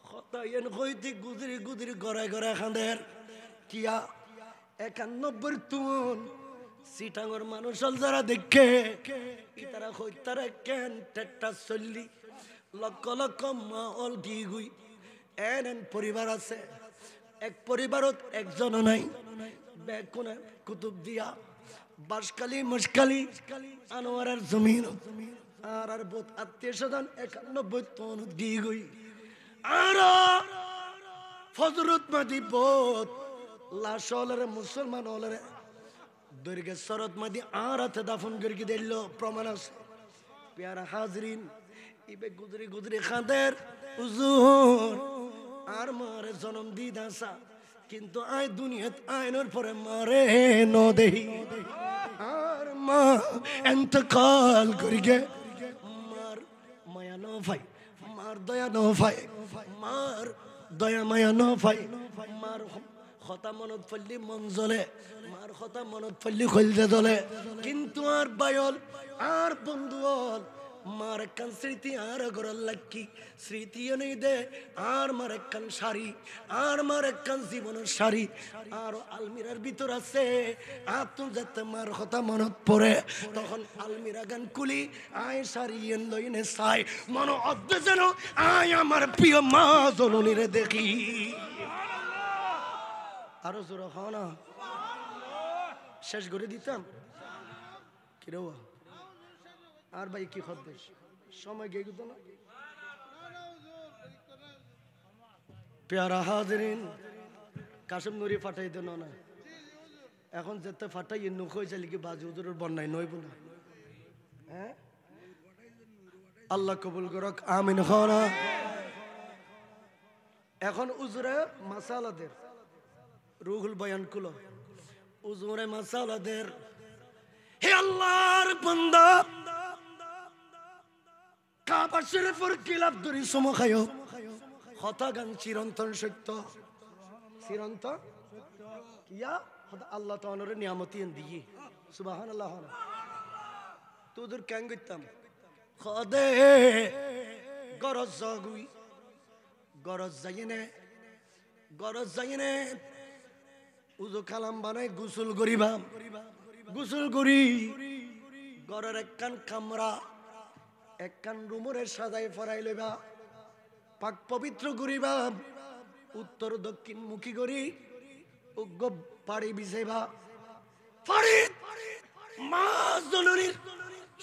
খতা ইয়ান কইতে গুদরি গড়ায় খাঁদের কিয়া 91 তুন সিটাঙ্গর মানুষ যারা দেখে তারা তারা কেন টেট্টা চল্লি লক্ষ লক্ষ মা অল গিগুই এন পরিবার আছে এক পরিবারত একজন নাই বেকুনে কুতুব দিয়া বাসকালি মুশকালি আনোয়ারের জমিন আর বহুত আত্মীয় স্বজন 91 টন গিগুই আর ফজরত মাদি বহুত লাশ হলরে মুসলমান হলরে দৈর্ঘ্য শরৎ মাদি আর হাতে দাফন করে দিল প্রমাণ আছে প্যারা হাজরিন ইবে গুজরি খাঁদের হুজুর আর মারে জন্ম দি দাসা কিন্তু আয় দুনিয়াত আইনের পরে মারে ন দেহি আর মা এন্তকাল করি গে ফাই মার দয়া ন ফাই মার দয়া মায়া ন ফাই মার কথা মনত পড়লি মন জ্বলে মার কথা মনত পড়লি খলজে জ্বলে কিন্তু আর বায়ল আর বন্ধু হল মার একখান স্মৃতি আর গরল লাকি স্মৃতি নেই দে আর মার একখান শাড়ি আর মার একখান জীবনের শাড়ি আর আলমিরার ভিতর আছে আর তুই যাতে মার কথা মনত পড়ে তখন আলমিরা গান কুলি আয় শাড়ি এন লইনে চাই মন অদ্দ যেন আয় আমার প্রিয় মা জননীরে দেখি আরো জোর হ না শেষ করে দিতাম কিরে আর ভাই কি খদ্দেশ সময় গিয়ে গেত না প্যারা হাজরিন কাশেম নুরি ফাটাই দেন না এখন যেতে ফাটাই নুখ হয়েছে লিখে বাজু হুজুরের বন্যায় নইব না হ্যাঁ আল্লাহ কবুল করক আমিন খানা এখন উজুরে মাসালাদের রুহুল বয়ান কুলো উজুরে মাসালাদের হে আল্লাহর বান্দা কাবা শরীফের কিলাপ ধরি সমখায়ো কথা গান চিরন্তন সত্য চিরন্তন কিয়া আল্লাহ তাআলার নিয়ামতি দিয়ে সুবহানাল্লাহ তোদের কেন গইতাম খদে গরজ জাগুই গরজ যাইনে উজু কালাম বানাই গোসল করিবা গোসল করি ঘরের একখান কামরা একখান রুমরে সাজাই ফরাই লইবা পাক পবিত্র করিবা উত্তর দক্ষিণ মুখী করি উগ্র পাড়ি বিছাইবা পাড়ি মা জননীর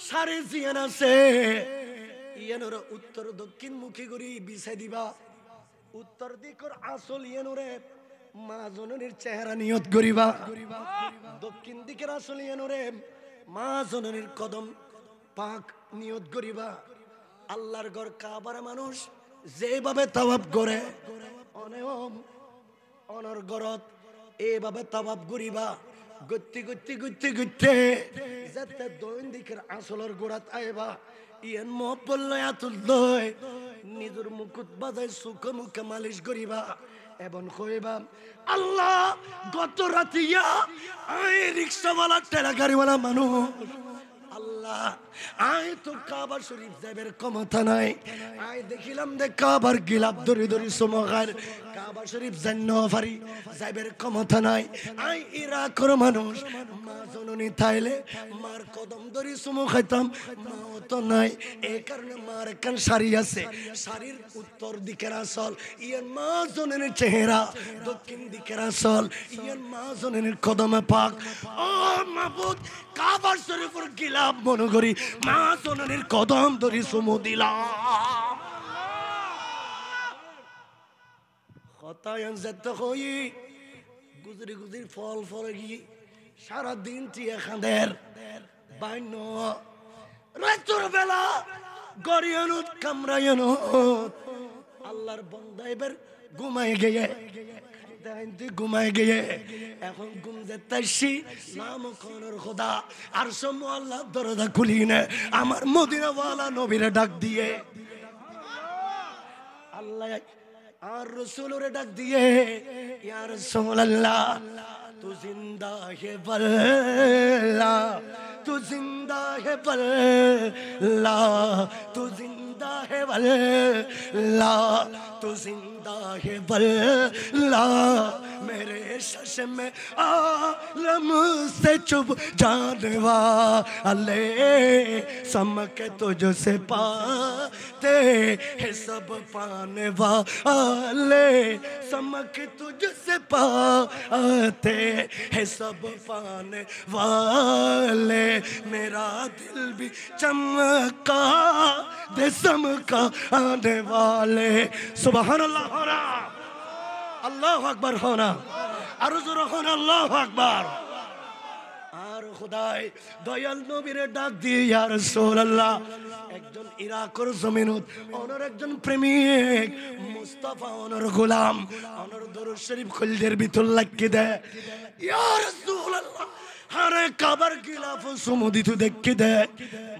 সারে জিয়ান আছে ইয়ানোর উত্তর দক্ষিণ মুখী করি বিছাই দিবা উত্তর দিকর আসল ইয়ানোরে মা জননীর চেহারা নিয়ত করিবা দক্ষিণ দিকের আসল ইয়ানোরে মা জননীর কদম পাক নিয়ত করিবা আল্লাহর ঘর কাবার মানুষ যেভাবে তাওয়াব করে অনেম অনর্গরত এইভাবে তাওয়াব করিবা গতি গতি গতি গতি যাতে দৈনিকের আসলের গোড়াত আইবা ইয়ান মহব্বল লয়াতুল দয় নিজের মুকুট বাজায় সুখে মুখে মালিশ করিবা এবং কইবা আল্লাহ গত রাতিয়া আয় রিক্সাওয়ালা ঠেলা গাড়িওয়ালা মানুষ আল্লাহ আয় তো কাবা শরীফ যাইবের ক্ষমতা নাই আয় দেখিলাম দে কাবার গিলাপ ধরি ধরি সমগার কাবা শরীফ জান্ন পারি যাইবের ক্ষমতা নাই আয় ইরাকের মানুষ মা জননী তাইলে মার কদম ধরি সুমো খাইতাম মাও তো নাই এই কারণে মার একখান শাড়ি আছে শাড়ির উত্তর দিকের আসল ইয়ান মা জননীর চেহারা দক্ষিণ দিকের আসল ইয়ান মা জননীর কদমে পাক ও মাবুদ কাবা শরীফের গিলাপ মনে করি মা জননীর কদম ধরি সুমো দিলাম হতায়ন যেতে হই গুজরি গুজরি ফল ফল গিয়ে সারাদিন টিয়া খাঁদের বাইন রাতের বেলা গরিয়ানুত কামরায়ানুত আল্লাহর বন্দা এবার ঘুমায় গিয়ে ঘুমায় গিয়ে এখন ঘুম যেতেছি নাম কোনর খোদা আর সম আল্লাহ দরজা খুলি না আমার মদিনাওয়ালা নবীরে ডাক দিয়ে আল্লাহ আর রসুলরে ডাক দিয়ে ইয়া রাসূলুল্লাহ तू जिंदा है वल्ला तू जिंदा है वल्ला तू जिंदा है वल्ला तू जिंदा है वल्ला मेरे शश में आलम से चुप जाने वाले समके तुझसे पाते है सब पाने वाले समके तुझसे पाते है सब पाने वाले मेरा दिल भी चमका दे समका आने वाले सुभान अल्लाह होना अल्लाह अकबर होना अरुजुर होना अल्लाह अकबर আর খোদাই দয়াল নবীরে ডাক দিয়ে ইয়া রাসূলুল্লাহ একজন ইরাকের জমিনত অনর একজন প্রেমিক মুস্তাফা অনর গোলাম অনর দরুদ শরীফ কলজের ভিতর লাগিয়ে দেয় ইয়া রাসূলুল্লাহ আরে কাবার গিলাফ সমুদিত দেখে দেয়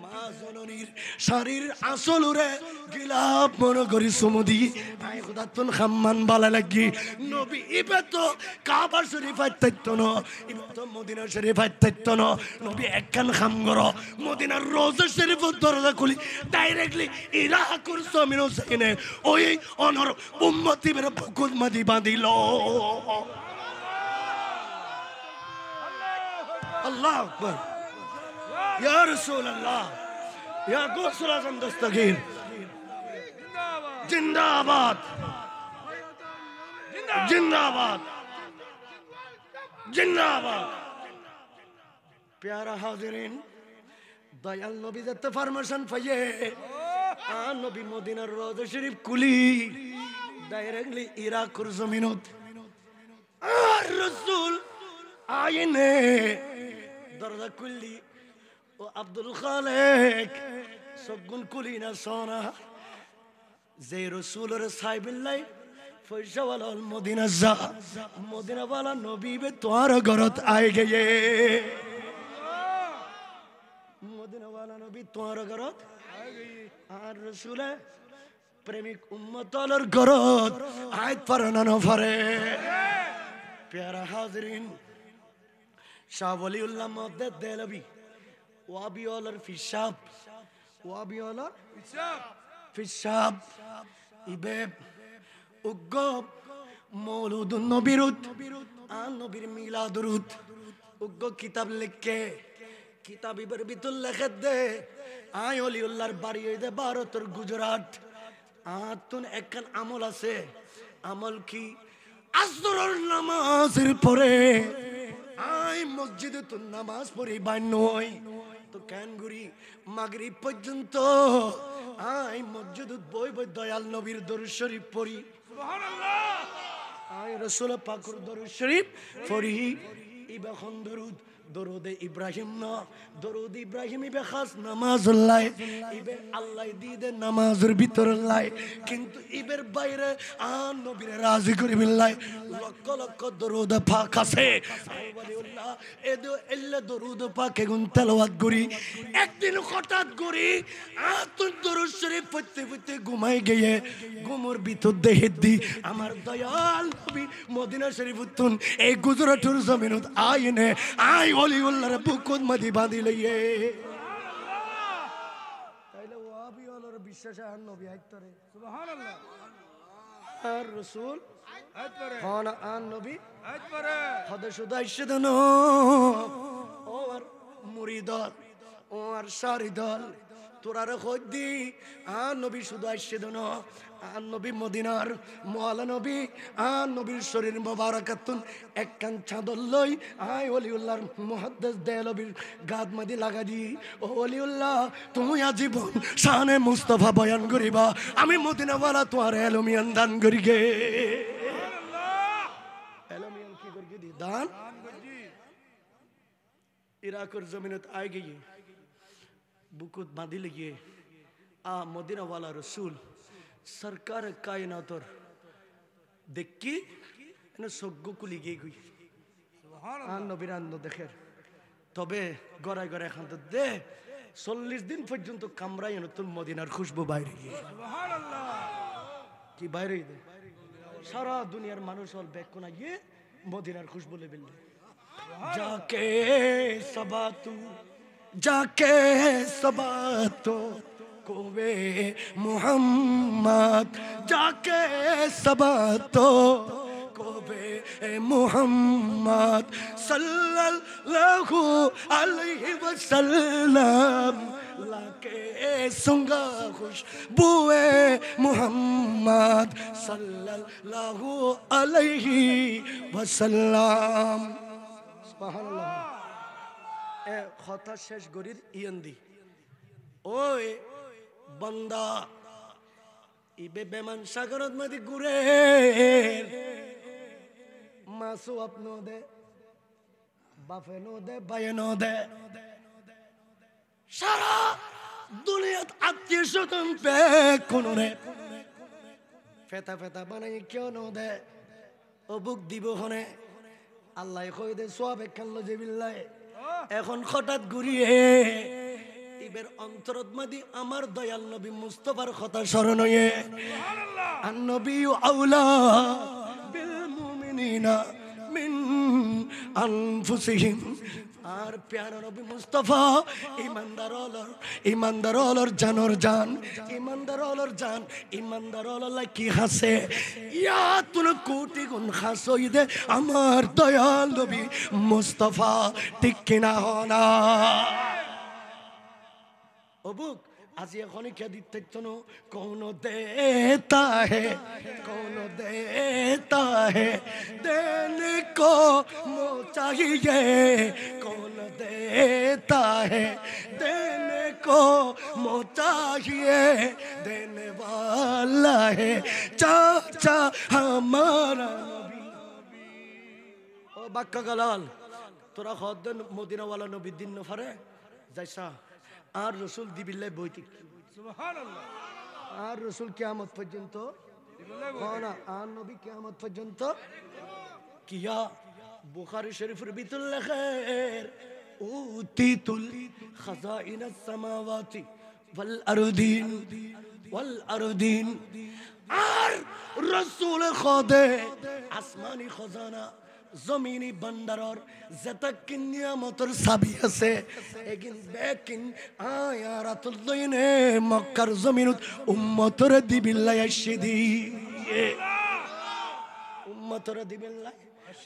মা জননীর শারীর আসল উরে গিলাফ মনে করি সমুদি আই খুদাতুন খাম্মান বালা লাগি নবী ইবে তো কাবা শরীফ আইতাইত না ইবে তো মদিনা শরীফ আইতাইত না নবী একখান খাম গর মদিনার রোজা শরীফ দরজা খুলি ডাইরেক্টলি ইরাকুর জমিন সেখানে ওই অনর উম্মতি মেরে বুকুত মাদি বাঁধিল আল্লাহ আকবার ইয়া রাসূলুল্লাহ ইয়া গৌসুল আজম দস্তগীর জিন্দাবাদ জিন্দাবাদ জিন্দাবাদ प्यारा हाजिरीन दयाल नबी जत्ते फरमाशन फये नबी मदीनार रोज़ा शरीफ कुली डायरेक्टली इराकुर ज़मीनोत रसूल आयने दरजा कुली ओ अब्दुल खालिक सगुन कुली ना सोना जे रसूल और साहिबिल्लाह फैशा वाला मदीना जा मदीना वाला नबी बे तुम्हारा घरत आए गए मदीना वाला नबी तुम्हारा घरत आए गए और रसूल प्रेमिक उम्मत और घरत आयत फरना न फरे प्यारा हाज़रीन शाह वलीउल्लाह मुहद्दिस देहलवी वाबी और फिशाब फिशाब इबे उग्गब मौलूदुन नबीरुत आन नबीर मिलादुरुत उग्गो किताब लिख के किताब इबर बितुल लिखत दे आय वलीउल्लाहर बाड़ी दे भारत और गुजरात आतुन एकन আমল আছে আমল কি আসরের নামাজের পরে আই মসজিদে তো নামাজ পড়ি বান্নই তো কেন গুরি মাগরিব পর্যন্ত আই মসজিদে বই বই দয়াল নবীর দরুদ শরীফ পড়ি সুবহানাল্লাহ আই রাসূল পাকের দরুদ শরীফ পড়ি ইবা খন দরুদ দরুদে ইব্রাহিম না দরুদ ইব্রাহিম ইবে খাস নামাজুল্লাহ ইবে আল্লাহ দিদে নামাজের ভিতর লাই কিন্তু ইবের বাইরে আন নবীর রাজি করিবিল্লাহ লক্ষ লক্ষ দরুদ পাক আছে ওয়ালিউল্লাহ এদো ইল্লা দরুদ পাক গুন তেলাওয়াত করি একদিন হঠাৎ করি আতুন দরুদ শরীফ পড়তে পড়তে ঘুমাই গিয়ে ঘুমর ভিতর দেহে দি আমার দয়াল নবী মদিনা শরীফ উত্তন এই গুজরাটের জমিনত আইনে আই ওলিউল্লাহর বুকুত মাদি বাঁধি লইয়ে তাইলে ওয়াবি ওলার বিশ্বাস আর নবী আইতরে সুবহানাল্লাহ আর রাসূল আইতরে হন আর নবী আইতরে হদে সুদাই শদনো ওর মুরিদত ওর শারিদল তোরারে খদ্দি আর নবী সুদাই শদনো আর নবী মদিনার মওলা নবী আর নবীর শরীর মোবারকাতুন একখান চাদর লই আই ওলিউল্লাহর মুহাদ্দিস দেহলবীর গাদ মাদি লাগা দি ও ওলিউল্লাহ তুমি আজীবন শানে মুস্তাফা বয়ান করিবা আমি মদিনাওয়ালা তোমার এলমিয়ান দান করি গে সুবহানাল্লাহ এলমিয়ান কি করি দি দান ইরাকের জমিনত আই গই বুকুত বাঁধি লাগিয়ে आ मदीना वाला रसूल सरकार कायनातर देखी ना सग्गो कुली गे गई सुबहानाल्लाह नबीर आनंद देखेर तबे गराय गराय खान दे 40 दिन पर्यন্ত কামরায় নতুন মদিনার খুশবু বাইরে গিয়ে সুবহানাল্লাহ কি বাইরে দে সারা দুনিয়ার মানুষ হল বেকনা গিয়ে মদিনার খুশবু লেবেল जाके सबातू कोवे मुहम्मद जाके सबातो कोवे मुहम्मद सल्लल्लाहु अलैहि वसल्लम लाके सुंगा खुश बुए मुहम्मद सल्लल्लाहु अलैहि वसल्लम सुभान अल्लाह खता शेष गरीर इयंदी ओए बंदा इबे बेमान सागरत मदि गुरे मासु अपनो दे बाफे नो दे बाये नो दे सारा दुनिया आत्मीय स्वतन पे कोनो ने फेता फेता बनाई क्यों नो दे ओ बुक दिबो होने अल्लाह खोई दे स्वाब कल्लो जेबिल्लाह এখন হঠাৎ ঘুরিয়ে ইবের অন্তরত মাদি আমার দয়াল নবী মুস্তাফার কথা স্মরণ হয়ে আন নবী আউলা বিল মুমিনিনা মিন আনফুসিহিম আর প্যারা নবী মুস্তাফা ইমানদার হলর জানর জান ইমানদার হল্লা কি হাসে ইয়া তুন কোটি গুণ হাসই দে আমার দয়াল নবী মুস্তাফা ঠিক কিনা হনা অবুক আজি এখনই কে দিতে কৌন দেতা হে দেনে কো মো চাহিয়ে কৌন দেতা হে দেনে কো মো চাহিয়ে দেনে वाला है चाचा हमारा नबी ও বাক্কা গালাল তোরা খদ্দ মদিনাওয়ালা নবী দিন নফারে যাইসা আর রসুল দিবিল্লাহ বইতি সুবহানাল্লাহ আর রসুল কিয়ামত পর্যন্ত না আর নবী কিয়ামত পর্যন্ত কিয়া বুখারী শরীফের ভিতর লেখের উতিতুল খাজাইনাস সামাওয়াতি ওয়াল আরদিন আর রসুল খোদে আসমানি খজানা জমিনি বান্দারর যেতাকিন নিয়ামতর সাবি আছে এগিন বেকিন আয়ারাতুল দইনে মক্কার জমিনত উম্মতর দিবিল্লাহ আশিদি উম্মতর দিবিল্লাহ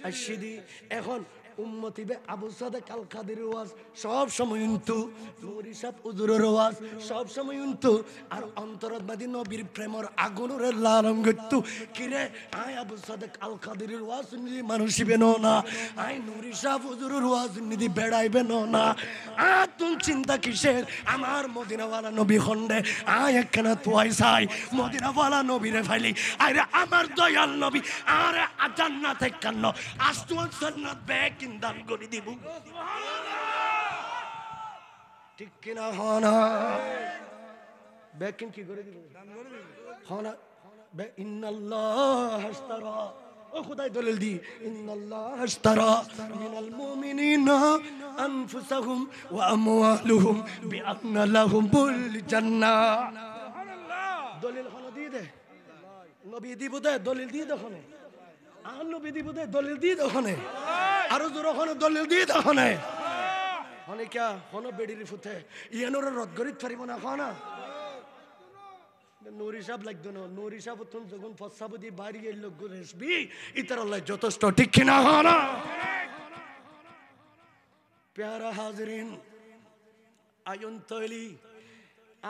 আশিদি এখন উম্মতিবে আবু সাদেক আল কাদেরের ওয়াজ সব সময় উন্তু নুরি সাহেব হুজুরের ওয়াজ সব সময় উন্তু আর অন্তরবাদী নবীর প্রেমর আগুনের লালন গত্তু কিরে আয় আবু সাদেক আল কাদেরের ওয়াজ নিলি মানুষিবে না আয় নুরি সাহেব হুজুরের ওয়াজ নিদি বেড়াইবে না তুম চিন্তা কিসের আমার মদিনাওয়ালা নবী খন্ডে আয় একখানা তুয়াই চাই মদিনাওয়ালা নবীরে ফাইলি আরে আমার দয়াল নবী আরে জান্নাতে কান্ন আস্তুল জান্নাত বেক দান করে দিব ঠিক কিনা হনা বেকিন কি করে দিব হনা ইন্নাল্লাহ আশতারা ও খোদাই দলিল দি ইন্নাল্লাহ আশতারা মিনাল মুমিনিনা আনফুসাহুম ওয়া আমওয়ালুহুম বিআন্না লাহুমুল জান্নাহ সুবহানাল্লাহ দলিল হনা দি দে নবী দিব দে দলিল দি দেখনে আর নবী দিব দে দলিল দি দেখনে আরো জোর ওখানে দলিল দিয়ে দেখনে হনে কে হন বেডির ফুতে ইয়ানোর রদ গরিত পারিব না খানা নুরি সাহেব লাগতো না নুরি সাহেব তুমি যখন ফসাবদি বাড়ি এলো রেসবি ইতার আল্লাহ যথেষ্ট ঠিক কিনা খানা প্যারা হাজরিন আয়ন তৈলি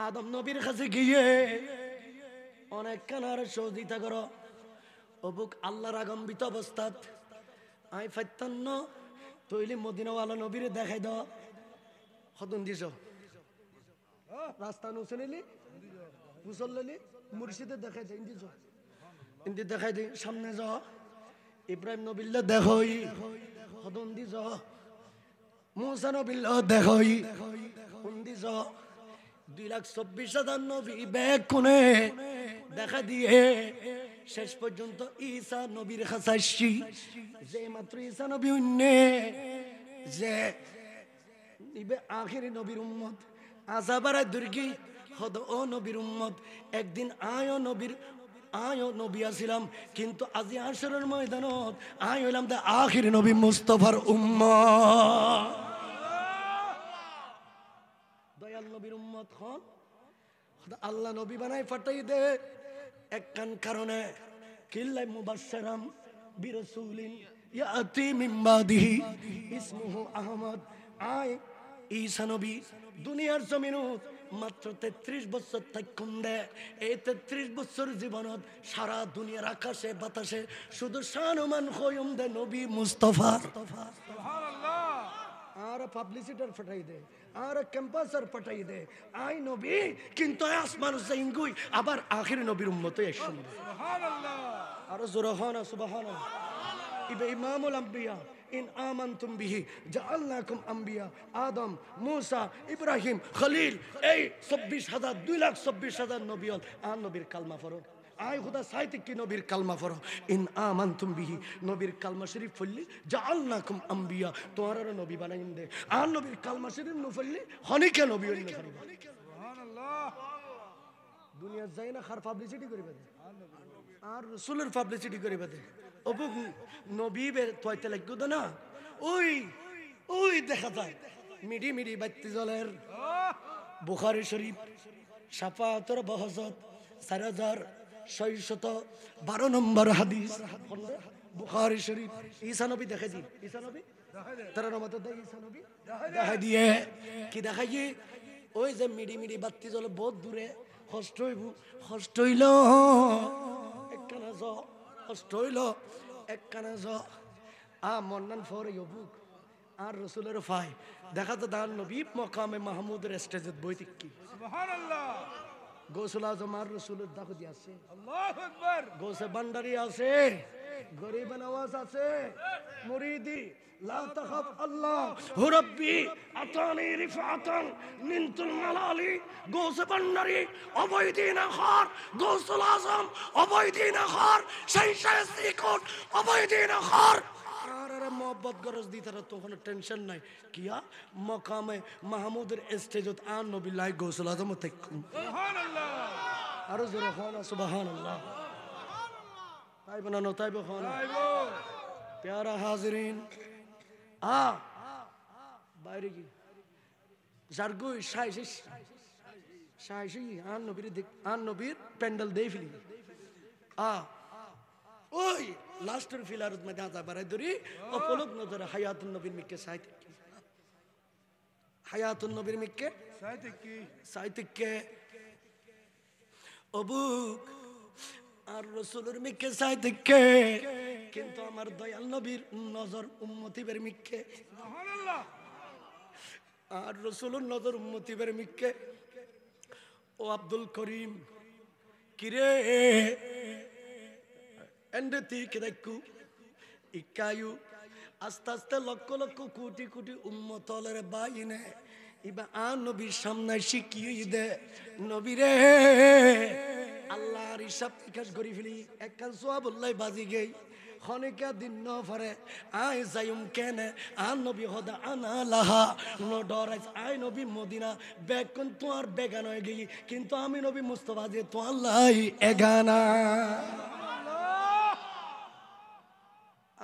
আদম নবীর কাছে গিয়ে অনেক কানার সহযোগিতা করো অবুক আল্লাহর আগম্বিত অবস্থাত আই ফাইতান্ন তৈলি মদিনাওয়ালা নবীরে দেখাই দাও খতন দিছ রাস্তা নুসলিলি মুসল্লি মুর্শিদে দেখাই দে ইন্দি দেখাই দে সামনে যাও ইব্রাহিম নবিল্লা দেখই খতন দিছ মুসা নবিল্লা দেখই উন্দি যাও 2,24,000 নবী ব্যাগ কোনে দেখা দিয়ে শেষ পর্যন্ত ঈসা নবীর কাছে আসছি যে মাত্র ঈসা নবী উন্নে যে ইবে আখিরি নবীর উম্মত আজাবারা দুর্গি হদ ও নবীর উম্মত একদিন আয়ো নবী আসিলাম কিন্তু আজি আসরের ময়দানত আয় হইলাম দা আখিরি নবী মুস্তাফার উম্মত দয়াল নবীর উম্মত খন আল্লাহ নবী বানাই ফাটাই দে একখান কারণে কিল্লাই মুবাশশিরাম বিরাসূলিন ইয়াতি মিন বাদিহি ইসমুহু আহমদ আয় ঈসা নবী দুনিয়ার জমিনত মাত্র 33 বছর থাকুন দে এই 33 বছর জীবনত সারা দুনিয়ার আকাশে বাতাসে শুধু শানমান খয়ম দে নবী মুস্তাফা সুবহানাল্লাহ আর পাবলিসিটার ফাটাই দে আর ক্যাম্পাসার পাঠাই দে আই নবী কিন্তু আসমান যাইঙ্গুই আবার আখিরি নবীর উম্মতই শুনবে সুবহানাল্লাহ আর জোরহানা সুবহানাল্লাহ ইবে ইমামুল আম্বিয়া ইন আমানতুম বিহি জাআলনাকুম আম্বিয়া আদম মুসা ইব্রাহিম খলিল এই 2,24,000 নবী আর নবীর কালমা পড়ো আয় খুদা সাইতে কি নবীর কালমা পড়ো ইন আমানতুম বিহি নবীর কালমা শরীফ পড়লি জাআলনাকুম আম্বিয়া তোমার নবী বানাইন দে আর নবীর কালমা শরীফ ন পড়লি হনিকে নবী হইন না সুবহানাল্লাহ দুনিয়া যাই না খার পাবলিসিটি করিবে দে আর রাসূলের পাবলিসিটি করিবে দে অবু নবী বে তোইতে লাগতো না ওই ওই দেখা যায় মিডি মিডি বাতি জলের বুখারী শরীফ শাফাআতুর বহজত 4612 নম্বর হাদিস বুখারী শরীফ ঈসা নবী দেখে দি ঈসা নবী তার নামতে দেই ঈসা নবী দেখা দিয়ে কি দেখাই ওই যে মিডি মিডি বাতি জলে বহুত দূরে কষ্ট হইল একখানা জ কষ্ট হইল একখানা জ মন্নান ফর ইবুক আর রাসূলের ফাই দেখা তো দান নবী মকামে মাহমুদের স্টেজে বইতে কি সুবহানাল্লাহ গোসল আজম আর রাসূলের দাখো দি আছে আল্লাহু আকবার গোসে বান্ডারি আছে গরিব নওয়াজ আছে মুরিদি লা তাখাফ আল্লাহ হু রাব্বি আতানি রিফাতান নিনতুল মালালি গোসে বান্ডারি অবৈদিন খার গোসল আজম অবৈদিন খার সেই সিকট অবৈদিন খার আর মোহব্বত গরজ দি তারা তো কোনো টেনশন নাই কিয়া মকামে মাহমুদের স্টেজত আন নবী লাই গোসল আজম তাইকুম সুবহানাল্লাহ আর জোরে খানা সুবহানাল্লাহ তাই বানানো তাই বখানা আইবো प्यारा हाजरीन বাইরে কি জারগো শাইশি আন নবীর প্যান্ডেল দেই ফেলি ওই লাস্টের ফিলারত মধ্যে আজা বাড়াই ধরি অপলক নজরে হায়াতুন নবীর মিক্কে হায়াতুন নবীর মিক্কে সাইতিককে অবুক আর রাসূলের মিক্কে সাইতিককে কিন্তু আমার দয়াল নবীর নজর উম্মতিদের মিক্কে সুবহানাল্লাহ আর রাসূলের নজর উম্মতিদের মিক্কে ও আব্দুল করিম কিরে এন্ডে তিকে দেখু ইকায়ু আস্তে আস্তে লক্ষ লক্ষ কোটি কোটি উম্মতলের বাইনে ইবা আন নবীর সামনে শিখিয়ে দে নবীরে আল্লাহর হিসাব নিকাশ করি ফেলি একখান সোয়াবুল্লাহ বাজি গই খনিকা দিন ন ফরে আই যাইম কেনে আন নবী হদা আনা লাহা নো ডরাইস আই নবী মদিনা বেকন তো আর বেগান হয়ে গই কিন্তু আমি নবী মুস্তাফা যে তো আল্লাহ এগানা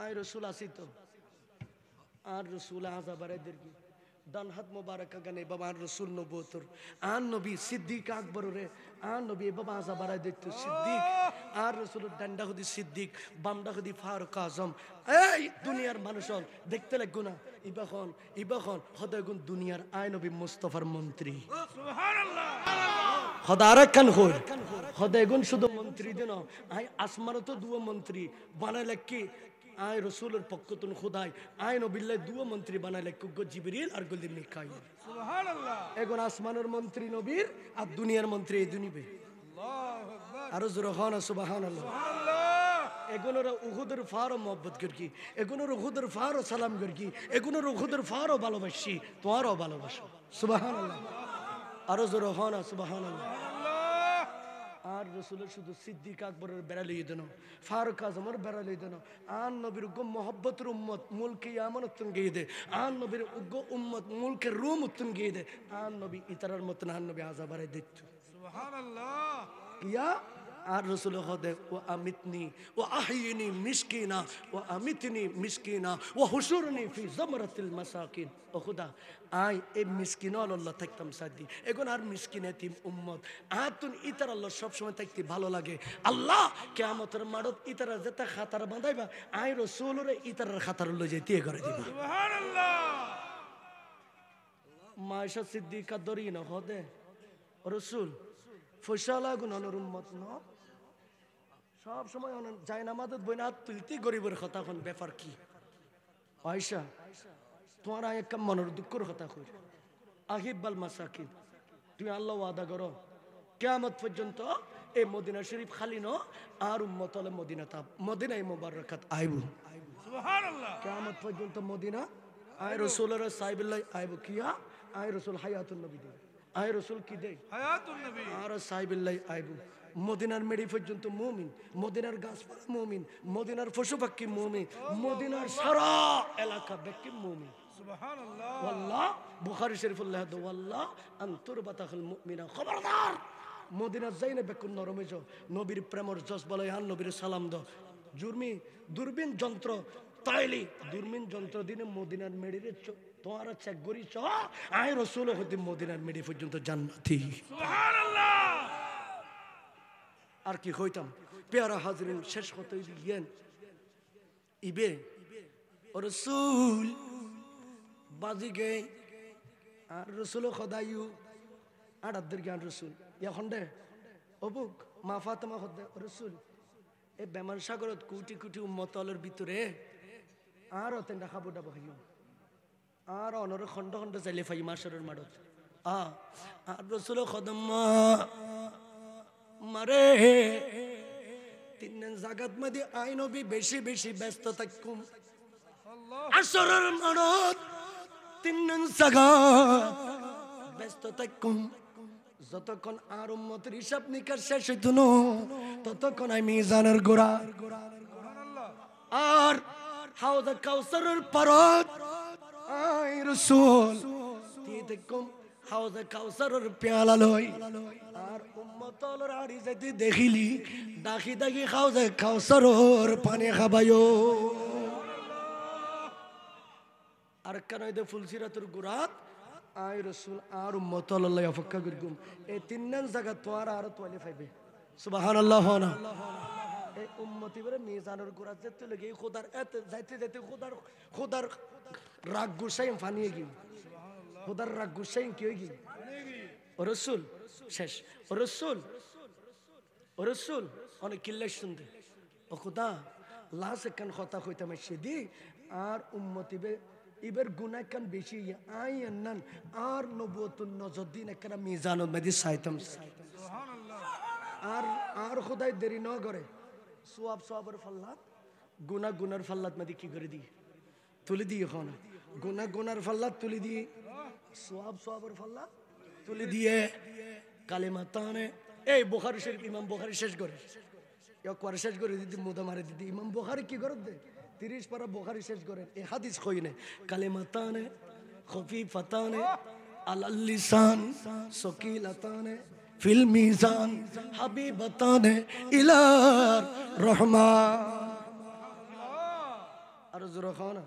আই রাসূল আসি তো আর রাসূল আযাবারেদের কি ডান হাত মোবারক গানে বাবা আর রাসূল নবুয়তর আন নবী সিদ্দিক আকবর রে আন নবী বাবা আযাবারাই দিত সিদ্দিক আর রাসূলের ডান্ডা হদি সিদ্দিক বামডা হদি ফারুক আজম এই দুনিয়ার মানুষ দেখতে লাগো না ইবাখন হদয় গুণ দুনিয়ার আই নবী মুস্তাফার মন্ত্রী সুবহানাল্লাহ খোদা আরেকখান হই হদয় গুণ শুধু মন্ত্রী দেন আই আসমানও তো দুও মন্ত্রী বানাইলে কি আই রাসূলের পক্ষতুন খোদাই আই নবিল্লাহ দুও মন্ত্রী বানাইলে কুগো জিবরিল আর গলিম মিকাইল সুবহানাল্লাহ এখন আসমানের মন্ত্রী নবীর আর দুনিয়ার মন্ত্রী এই দুনিবে আল্লাহু আকবার আর জোরে খান সুবহানাল্লাহ সুবহানাল্লাহ এগুনোর উহুদের ফারও মহব্বত করি এগুনোর উহুদের ফারও সালাম করি এগুনোর উহুদের ফারও ভালোবাসি তোমারও ভালোবাসো সুবহানাল্লাহ আর জোরে খান সুবহানাল্লাহ আর রাসূলের শুধু সিদ্দিক আকবরের বেড়ালিয়ে দেন ফারুক আজমের বেড়ালিয়ে দেন আন নবীর উগ্র মহব্বতের উম্মত মুলকে ইয়ামান উত্তম গিয়ে দে আন নবীর উগ্র উম্মত মুলকে রুম উত্তম গিয়ে দে আন নবী ইতারার মতন আন নবী আযাবারে দিত সুবহানাল্লাহ ইয়া আর রাসূল হদে ও আমিতনি ও আহিনি মিসকিনা ও আমিতনি মিসকিনা ও হুশুরনি ফি জামরাতিল মাসাকিন ও খুদা আই এ মিসকিন আল্লাহ থাকতাম সাদি এখন আর মিসকিন এতিম উম্মত আতুন ইতার আল্লাহ সব সময় থাকতে ভালো লাগে আল্লাহ কিয়ামতের মাঠত ইতারা যেটা খাতার বাঁধাইবা আই রাসূলরে ইতারার খাতার লই যাইতে করে দিবা সুবহানাল্লাহ মায়েশা সিদ্দিকা দরিন হদে রাসূল ফয়সালা গুনানোর উম্মত ন সব সময় যায় না মাদত বইনা তুলতি গরিবের কথা কোন ব্যাপার কি আয়েশা তোমার এক মনের দুঃখের কথা কই আহিবাল মাসাকিন তুমি আল্লাহ ওয়াদা করো কিয়ামত পর্যন্ত এই মদিনা শরীফ খালি ন আর উম্মতলে মদিনা তা মদিনায় মুবারকাত আইবু সুবহানাল্লাহ কিয়ামত পর্যন্ত মদিনা আয় রাসূলের সাইবিল্লাহ আইবু কিয়া আয় রাসূল হায়াতুন নবী দে আয় রাসূল কি দে হায়াতুন নবী আর সাইবিল্লাহ আইবু মদিনার মেড়ি পর্যন্ত মুমিন, মদিনার গাছপালা মুমিন, মদিনার পশু পাখি মুমিন, মদিনার সারা এলাকা ব্যক্তি মুমিন। সুবহানাল্লাহ। ওয়াল্লাহ বুখারী শরীফুল্লাহ দো ওয়াল্লাহ আনতুর বাতাখুল মুমিনা। খবরদার মদিনার যাইনে বেকুন নরমে যাও, নবীর প্রেমর জস বলে আর নবীর সালাম দাও। জুরমি দূরবীন যন্ত্র তাইলি দূরবীন যন্ত্র দিনে মদিনার মেড়িরে তোমারা চেক করিছ আয় রসুল হতে মদিনার মেড়ি পর্যন্ত জান্নাতি। সুবহানাল্লাহ। আর কি হইতাম পেয়ারা হাজরিন শেষ হতে গিয়েন ইবে ও রসুল বাজি গে আর রসুল খদাইউ আর আব্দের জ্ঞান রসুল এখন দে অবুক মা ফাতেমা খদে রসুল এই বেমান সাগরত কোটি কোটি উম্মতলের ভিতরে আর অতেন দেখাবো ডাবো হাইও আর অনর খন্ড খন্ড চাইলে ফাই মাসরের মাডত আর রসুল খদম মারে তিন জাগাত মধ্যে আই নবী বেশি বেশি ব্যস্ত থাকুম আসরের মাডত তিন জাগাত ব্যস্ত থাকুম যতক্ষণ আর উম্মতের হিসাব নিকাশ শেষ হইত না ততক্ষণ আমি মিজানের গোড়া আর হাউদা কাউসারের পারত আই রাসূল দেখুম হাউদা কাউসারের পেয়ালা লই আর উম্মতর আড়ি যাইতে দেখিলি ডাকি ডাকি হাউদা কাউসারের পানি খাবায়ো আর কেন দে ফুলসিরাতুর গোড়াত আই রসুল আর উম্মতল আল্লাহ অপেক্ষা করিগুম এই তিনজন জায়গা তোয়ার আর তোয়ালে পাইবে সুবহানাল্লাহ না এই উম্মতি বলে মিজানের গোড়া যেতে লাগে খোদার এত যাইতে যাইতে খোদার রাগ গুসাইম ফানিয়ে গি খোদার রাগ গুসাইম কি হয়ে গি ও রসুল শেষ ও রসুল অনেক কিল্লাই শুনতে ও খোদা লাশ একখান কথা কইতাম সেদি আর উম্মতি বে ইবের গুনাহ কান বেশি আই আন্নান আর নবুয়তুন নজরদিন একটা মিজানুল মদি সাইতাম সুবহানাল্লাহ। আর খোদাই দেরি ন করে সোয়াবের ফাল্লাত গুনার ফাল্লাত মদি কি করে দি তুলি দি এখন গুনার ফাল্লাত তুলি দি সোয়াবের ফাল্লাত তুলি দিয়ে কালেমা তানে এই বুখারী শরীফ ইমাম বুখারী শেষ করে শেষ করে দিদি মুদা মারে দিদি ইমাম বুখারী কি করে দে 30 পারা বুখারী শেষ করেন এই হাদিস কইনে কালেমাতানে খফিফাতানে আলাল লিসান সাকিলাতানে ফিল মিজান হাবিবাতানে ইলার রহমান আর জোরে খানা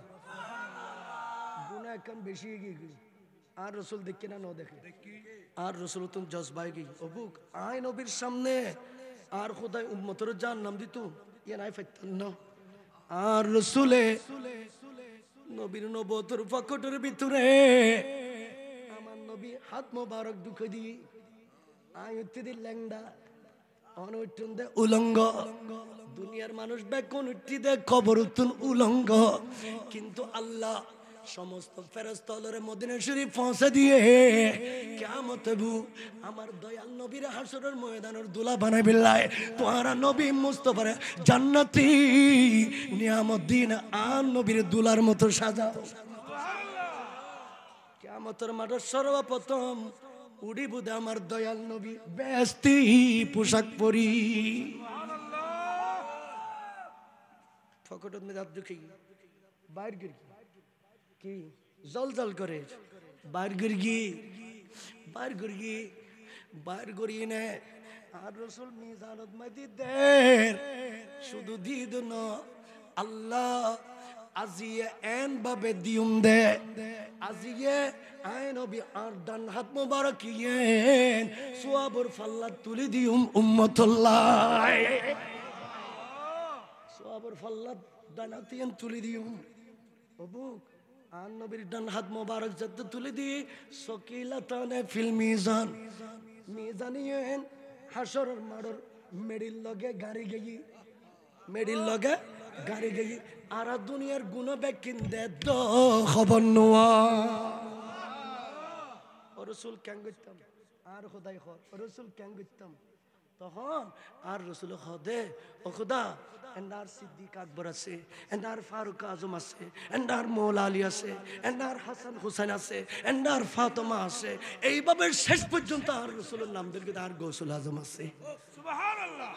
গুনাহ কান বেশি গই আর রাসূল দেখে না দেখে আর রাসূল তুমি জজবাই গই অবুক আই নবীর সামনে আর খোদাই উম্মতের জান্নাম দিত ইয়া নাই ফাইতান না আর রসুলে নবীর নবতর পকেটের ভিতরে আমার নবী হাত মোবারক ঢুকে দি আয়ুত্তি দি ল্যাংডা অনৈটন দে উলঙ্গ দুনিয়ার মানুষ বেকন উঠি দে কবর উত্তুন উলঙ্গ কিন্তু আল্লাহ সমস্ত ফেরেশতারে মদিনা শরীফ পৌঁছে দিয়ে কিয়ামত হবু আমার দয়াল নবীর হাসরের ময়দানের দুলা বানাই বিল্লাহ তোহারা নবী মুস্তাফার জান্নাতি নিয়ামত দিন আর নবীর দুলার মতো সাজাও কিয়ামতের মাঠে সর্বপ্রথম উড়িব দে আমার দয়াল নবী বেস্তি পোশাক পরি ফকটত মে দাঁত ঢুকে বাইর গির কি জল করে বাইর গড়ি নে আর রসুল মিজানত মাদি দের শুধু দিদ ন আল্লাহ আজিয়ে এন বাবে দিউম দে আজিয়ে আই নবী আর ডান হাত মোবারক ইয়েন সোয়াবর ফাল্লাত তুলি দিউম উম্মতুল্লাহ সোয়াবর ফাল্লাত ডানাতিয়ান তুলি দিউম অবুক আর নবীর ডান হাত মোবারক যাতে তুলে দিয়ে সকিলাতানে ফিল মিজান মিজানিয়েন হাসরের মাড়র মেডিল লগে গাড়ি গই আর দুনিয়ার গুণ বেকিন দে তো খবর নোয়া ও রাসূল কেন গইতাম আর খোদাই খর ও রাসূল কেন গইতাম তখন আর রসুল খদে ও খুদা এন্ডার সিদ্দিক আকবর আছে, এন্ডার ফারুক আজম আছে, এন্ডার মৌলা আলী আছে, এন্ডার হাসান হুসেন আছে, এন্ডার ফাতেমা আছে। এইভাবে শেষ পর্যন্ত আর রসুলের নাম দিকে আর গৌসুল আজম আছে। সুবহানাল্লাহ।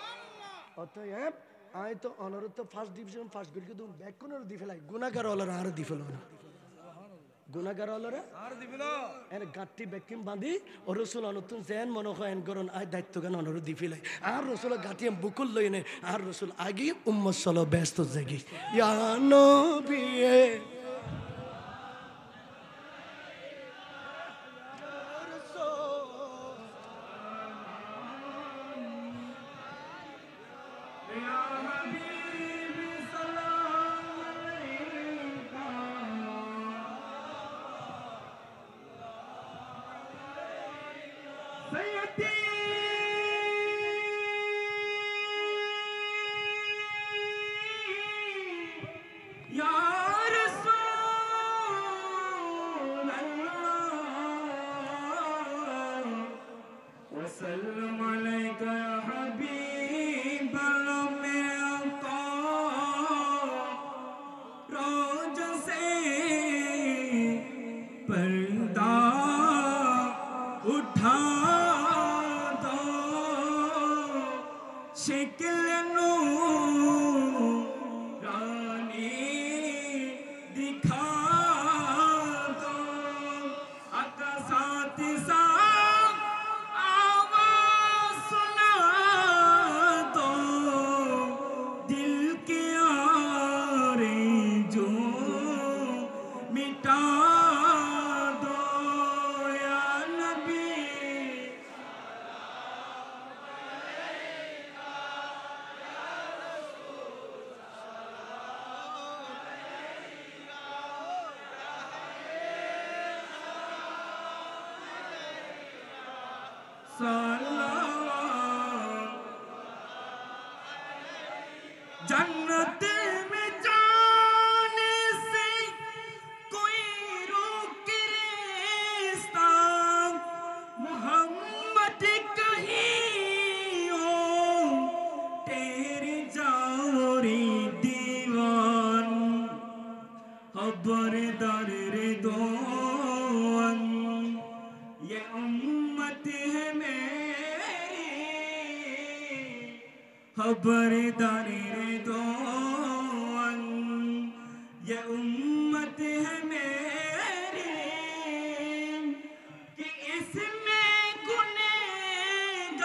অতএব আমি তো অনরত ফার্স্ট ডিভিশন ফার্স্ট করি কিন্তু ব্যাক কোন দি ফেলাই গুনাহগার হলার আর দি ফেলো না, গুনাহগার হলার আর দিবিল এর গাট্টি ব্যাকিম বাঁধি ও রসুল অনতুন যেন মনে হয় এন করন আয় দায়িত্ব গান অনর দি ফেলাই আর রসুল গাটিয়ে বুকুল লই নে আর রসুল আগি উম্মত সলো ব্যস্ত জাগি ইয়া নবী जन्नत में जाने से कोई रोक रेस्ता मोहम्मद कहीं हो तेरी जारी दीवान खबरदार रे दोन ये उम्मत है मेरी खबरदार रे दोन ये उम्मत है मेरी कि इसमें गुनहगार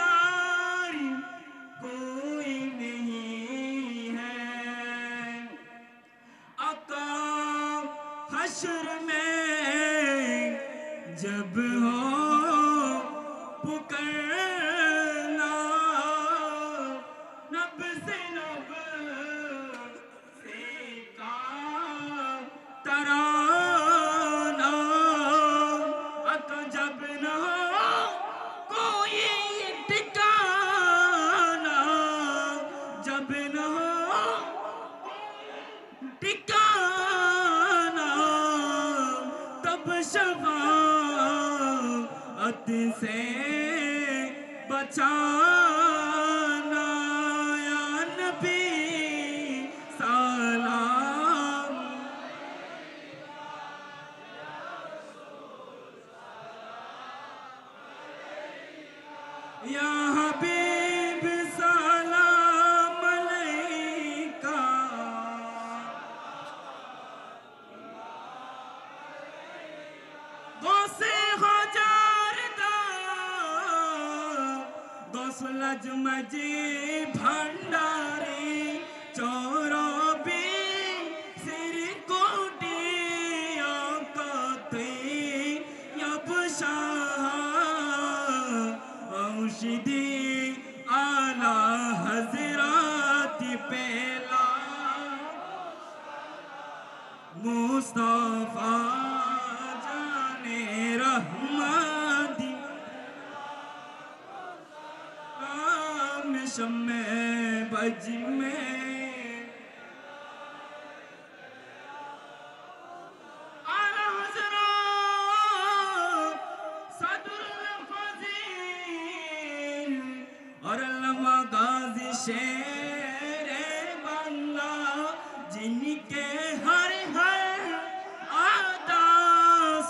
कोई नहीं है आका हश्र में जब हो पुकारना नब से का तराना आका जब न हो कोई ठिकाना जब न हो ठिकाना तब शफाअत से बचाना या नबी सलाम या हबीब सलाम अलैका दोसे हजार दा दोस लजमजी भंडारी चौराबी सिर कोटी आकते यब शाह औषधि आला हजरात पेला मुस्तफा जाने रहमती राम शम्मे बज में आला हजरत सदरुल फजील और शेरे बांग्ला जिनके हर हर आदा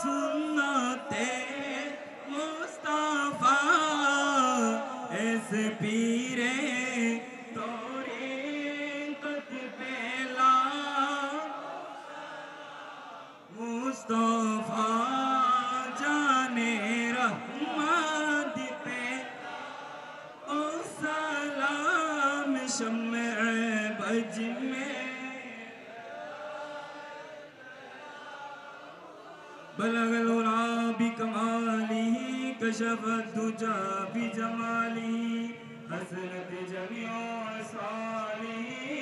सुन्नते मुस्तफा इस पीरे तोरे कत पेला मुस्तफा जाने रहमत पे ओ सलाम शम्मे बज में बलगल उला बिकमालिही कशफत दुजा बिजमालिही हसरत जमियो सालिही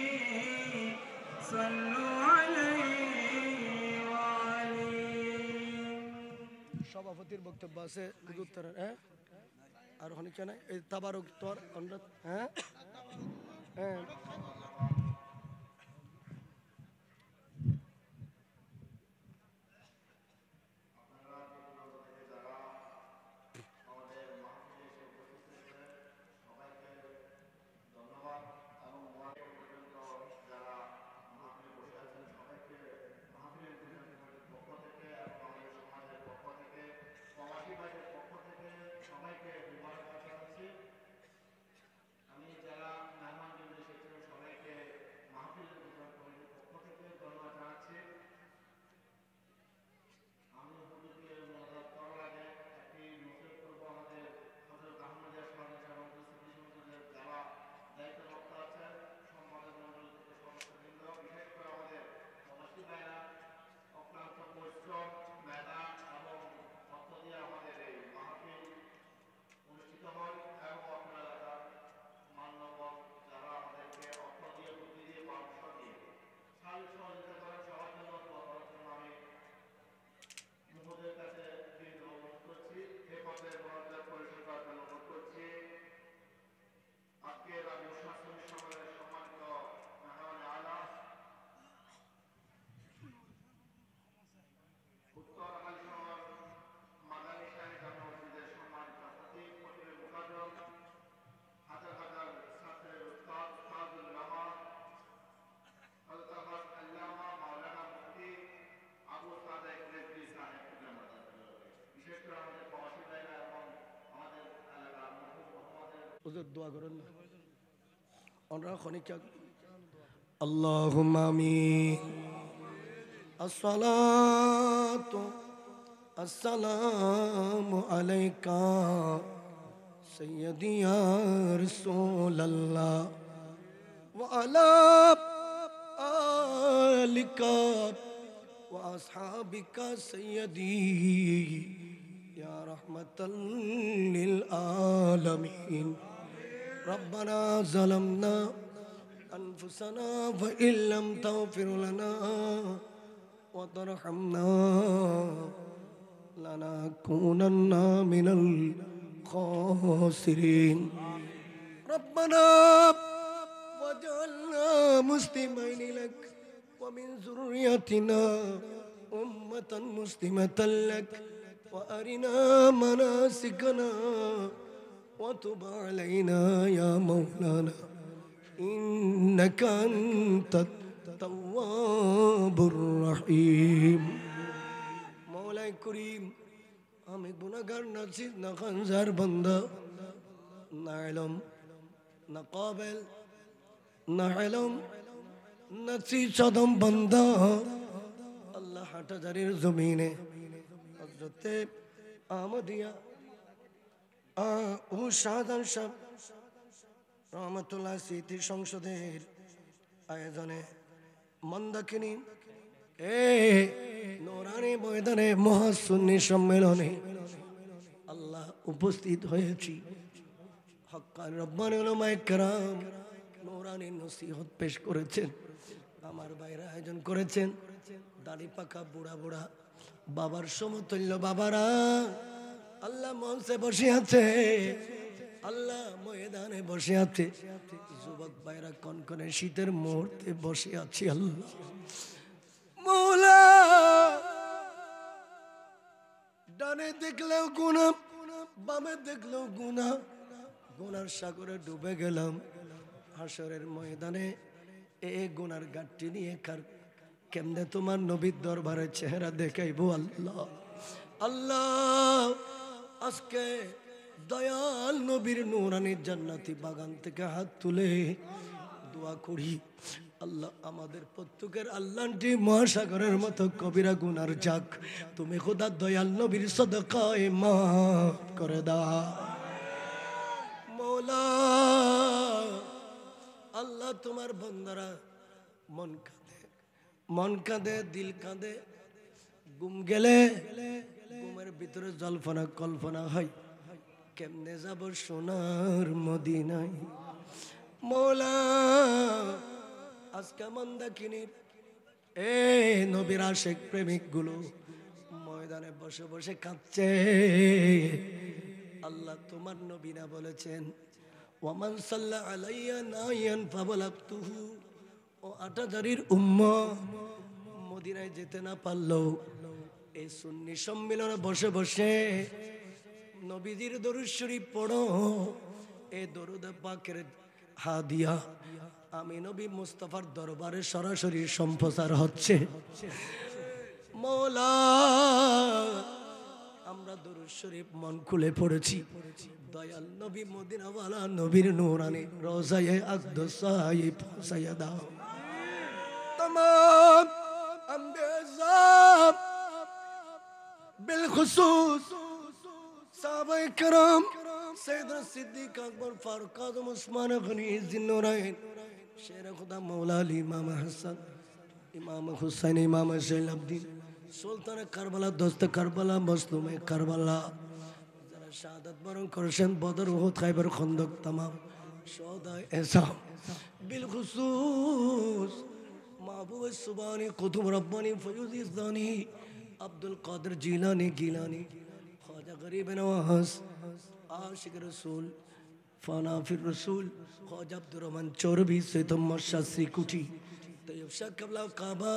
सल्लु अलैहि वालिहि। সভাপতির বক্তব্য আছে উত্তরের হ্যাঁ আর ওখানে কেন এই তাবারক তোর অনুরোধ হ্যাঁ হ্যাঁ দোয়া করেন না আমরা খনিকা আল্লাহুম্মা আমিন আসসালাতু আসসালামু আলাইকা সাইয়্যিদি ইয়া রাসূলুল্লাহ ওয়া আলা আলিকা ওয়া আসহাবিকা সাইয়্যিদি ইয়া রাহমাতাল লিল আলামিন ربنا ظلمنا أنفسنا وإن لم تغفر لنا وترحمنا لنكونن من الخاسرين ربنا واجعلنا مسلمين لك ومن ذريتنا أمة مسلمة لك وأرنا مناسكنا وتب علينا يا مولانا إنك أنت التواب الرحيم مولاي كريم আমি গুনাহগার নাচিস না খানজার বান্দা না ইলম না কাবিল না ইলম নাচি সদম বান্দা আল্লাহ হাটহাজারির জমিনে হযরতে আহমদিয়া ও শাহজাহান সাহেব রহমতুল্লাহ স্মৃতি সংসদের আয়োজনে মন্দাকিনী নোরানি ময়দানে মহাসুন্নি সম্মেলনে আল্লাহ উপস্থিত হয়েছি হক্কান রব্বানি উলামায়ে কেরাম নোরানি নসিহত পেশ করেছেন আমার ভাইরা আয়োজন করেছেন দাড়ি পাকা বুড়া বুড়া বাবার সমতুল্য বাবারা আল্লাহ মঞ্চে বসে আছে আল্লাহ ময়দানে বসে আছে যুবক ভাইরা কনকনে শীতের মুহূর্তে বসে আছে আল্লাহ মৌলা ডানে দেখলেও গুনাহ বামে দেখলেও গুনাহ গুনার সাগরে ডুবে গেলাম হাসরের ময়দানে এ গুনার গাঁটটি নিয়ে কেমনে তোমার নবীর দরবারে চেহারা দেখাইবো আল্লাহ। আল্লাহ আজকে দয়াল নবীর নূরানি জান্নাতি বাগান থেকে হাত তুলে দোয়া করি, আল্লাহ আমাদের প্রত্যেকের আল্লাহটি মহাসাগরের মতো কবিরা গুনার যাক তুমি খোদা দয়াল নবীর সদকায়ে মাফ করে দাও মৌলা। আল্লাহ তোমার বান্দারা মন কাঁদে দিল কাঁদে, ঘুম গেলে ঘুমের ভিতরে জল্পনা কল্পনা হয় কেমনে যাব সোনার মদিনায়। মৌলা আজকে মন্দাকিনীর এ নবীর আশিক প্রেমিক গুলো ময়দানে বসে বসে কাঁদছে। আল্লাহ তোমার নবী না বলেছেন ওয়ামান সাল্লা আলাইয়া নাইয়ান ফাবলাগতুহু, ও আটাজারির উম্মত মদিনায় যেতে না পারলো এই সুন্নি সম্মেলনে বসে বসে নবীজির দরুদ শরীফ পড়ো। এই দরুদ পাকের হাদিয়া আমি নবী মুস্তাফার দরবারে সরাসরি সম্প্রচার হচ্ছে। মৌলা আমরা দরুদ শরীফ মন খুলে পড়েছি, দয়াল নবী মদিনাওয়ালা নবীর নূরানি রোজায়ে আকদসায় পৌঁছায়া দাও। तमाम अंबेज़ाब बिलखुसूस साहबे करम सैयदना सिद्दीक अकबर फारूक आज़म उस्मान गनी ज़िन्नूरैन शेर खुदा मौला अली इमाम हसन इमाम हुसैन इमाम ज़ैनुल अब्दीन सुल्तान करबला दोस्त करबला मज़लूम करबला जरा शहादत बरन करशन बदर उहुद खैबर खंदक तमाम शोहदा ऐसा बिलखुसूस महबूब सुबानी कुतुब रब्बानी फयूज़ी ज़ानी अब्दुल कादिर जीलानी गिलानी ख्वाजा गरीब नवाज़ आशिक रसूल फाना फिर रसूल ख्वाजा अब्दुर रहमान चौरवी सितम्बर शास्त्री कुटी तैयब शाह कबला काबा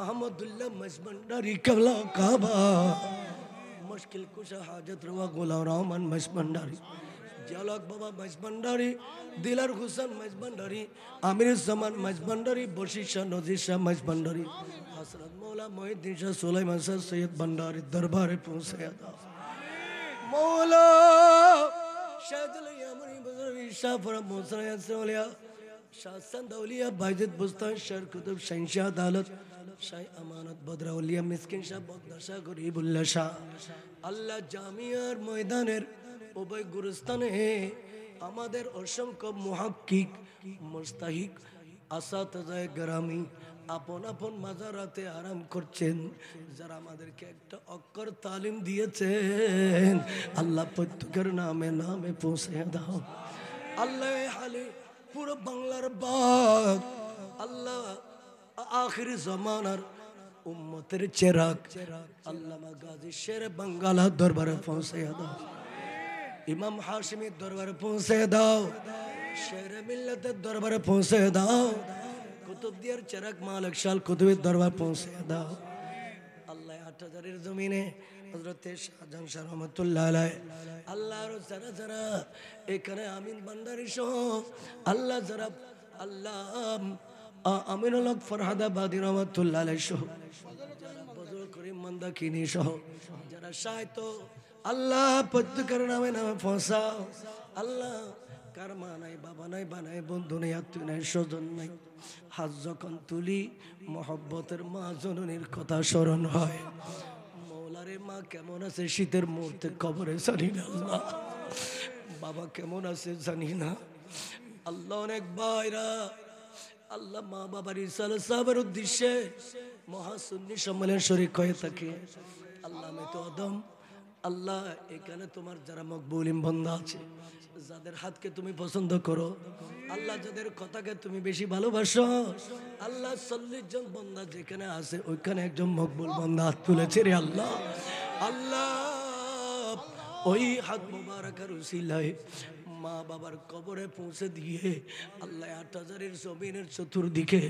अहमदुल्लाह मजबंडारी कबला काबा मुश्किल कुशा हाजत रवा गुलाम रहमान मजबंडारी जालक बाबा मजबंडारी दिलार हुसैन मजबंडारी आमिर जमान मजबंडारी बशीशा नजीशा मजबंडारी हसरत मौला मोहिद्दीन शाह सुलाइमान शाह सैयद भंडारी दरबारे पहुंचाया था मौला शाहजल यामनी बजरी शाह फरा मोहसन यासरवलिया शाह संदौलिया बायजिद बुस्तान शर कुतुब शहंशाह अदालत शाह अमानत बदराउलिया मिस्किन शाह बगदाद शाह गरीबुल्लाह शाह अल्लाह जामियार मैदानेर उभय गुरुस्ताने আমাদের অসংখ্য মুহাক্কিক মুস্তাহিক আসাতায়ে গ্রামী আপন আপন মাজারাতে আরাম করছেন, যারা আমাদেরকে একটা অক্ষর তালিম দিয়েছেন আল্লাহ প্রত্যেকের নামে নামে পৌঁছে দাও। আল্লাহ হালে পুরো বাংলার বাগ আল্লাহ আখিরি জামানার উম্মতের চেরাগ আল্লামা গাজী শের বাঙ্গালা দরবারে পৌঁছে দাও। इमाम हाशिमी दरबार पहुंचे दाओ, शेर मिल्लत दरबार पहुंचे दाओ, कुतुबदियार चरक मालिक शाल कुतुबी दरबार पहुंचे दाओ। अल्लाह आठहजारेर जमीने हजरत शाहजाहान शाह रहमतुल्लाह अलैह আল্লাহর যারা যারা এখানে আমিন ভান্ডারী সহ আল্লাহ যারা আল্লাহ আমিনুল হক ফরহাদাবাদী রহমতুল্লাহ আলাইহি সহ যারা বদর করিম মন্দাকিনী সহ যারা সাহিত্য আল্লাহ প্রত্যেকের নামে নামে পৌঁছাও। আল্লাহ কার মা নাই বাবা নাই বানাই বন্ধু নেই আত্মীয় নাই স্বজন নাই, হাত যখন তুলি মহব্বতের মা জননীর কথা স্মরণ হয়। মৌলারে মা কেমন আছে শীতের মুহূর্তে কবরে জানি না, আল্লাহ বাবা কেমন আছে জানি না। আল্লাহ অনেক ভাইরা আল্লাহ মা বাবার ইসাল সাহেবের উদ্দেশ্যে মহাসুন্নি সম্মেলন শরীক হয়ে থাকে। আল্লাহ আমি তো আদম আল্লাহ এখানে তোমার যারা মকবুলিন বান্দা আছে, যাদের হাতকে তুমি পছন্দ করো আল্লাহ, যাদের কথাকে তুমি বেশি ভালোবাসো আল্লাহ, 40 জন বান্দা যেখানে আছে ওইখানে একজন মকবুল বান্দা হাত তুলেছে রে আল্লাহ। আল্লাহ ওই হাত মুবারকের উসিলায় মা বাবার কবরে পৌঁছে দিয়ে আল্লাহ 8000-এর জমিনের চতুর্দিকে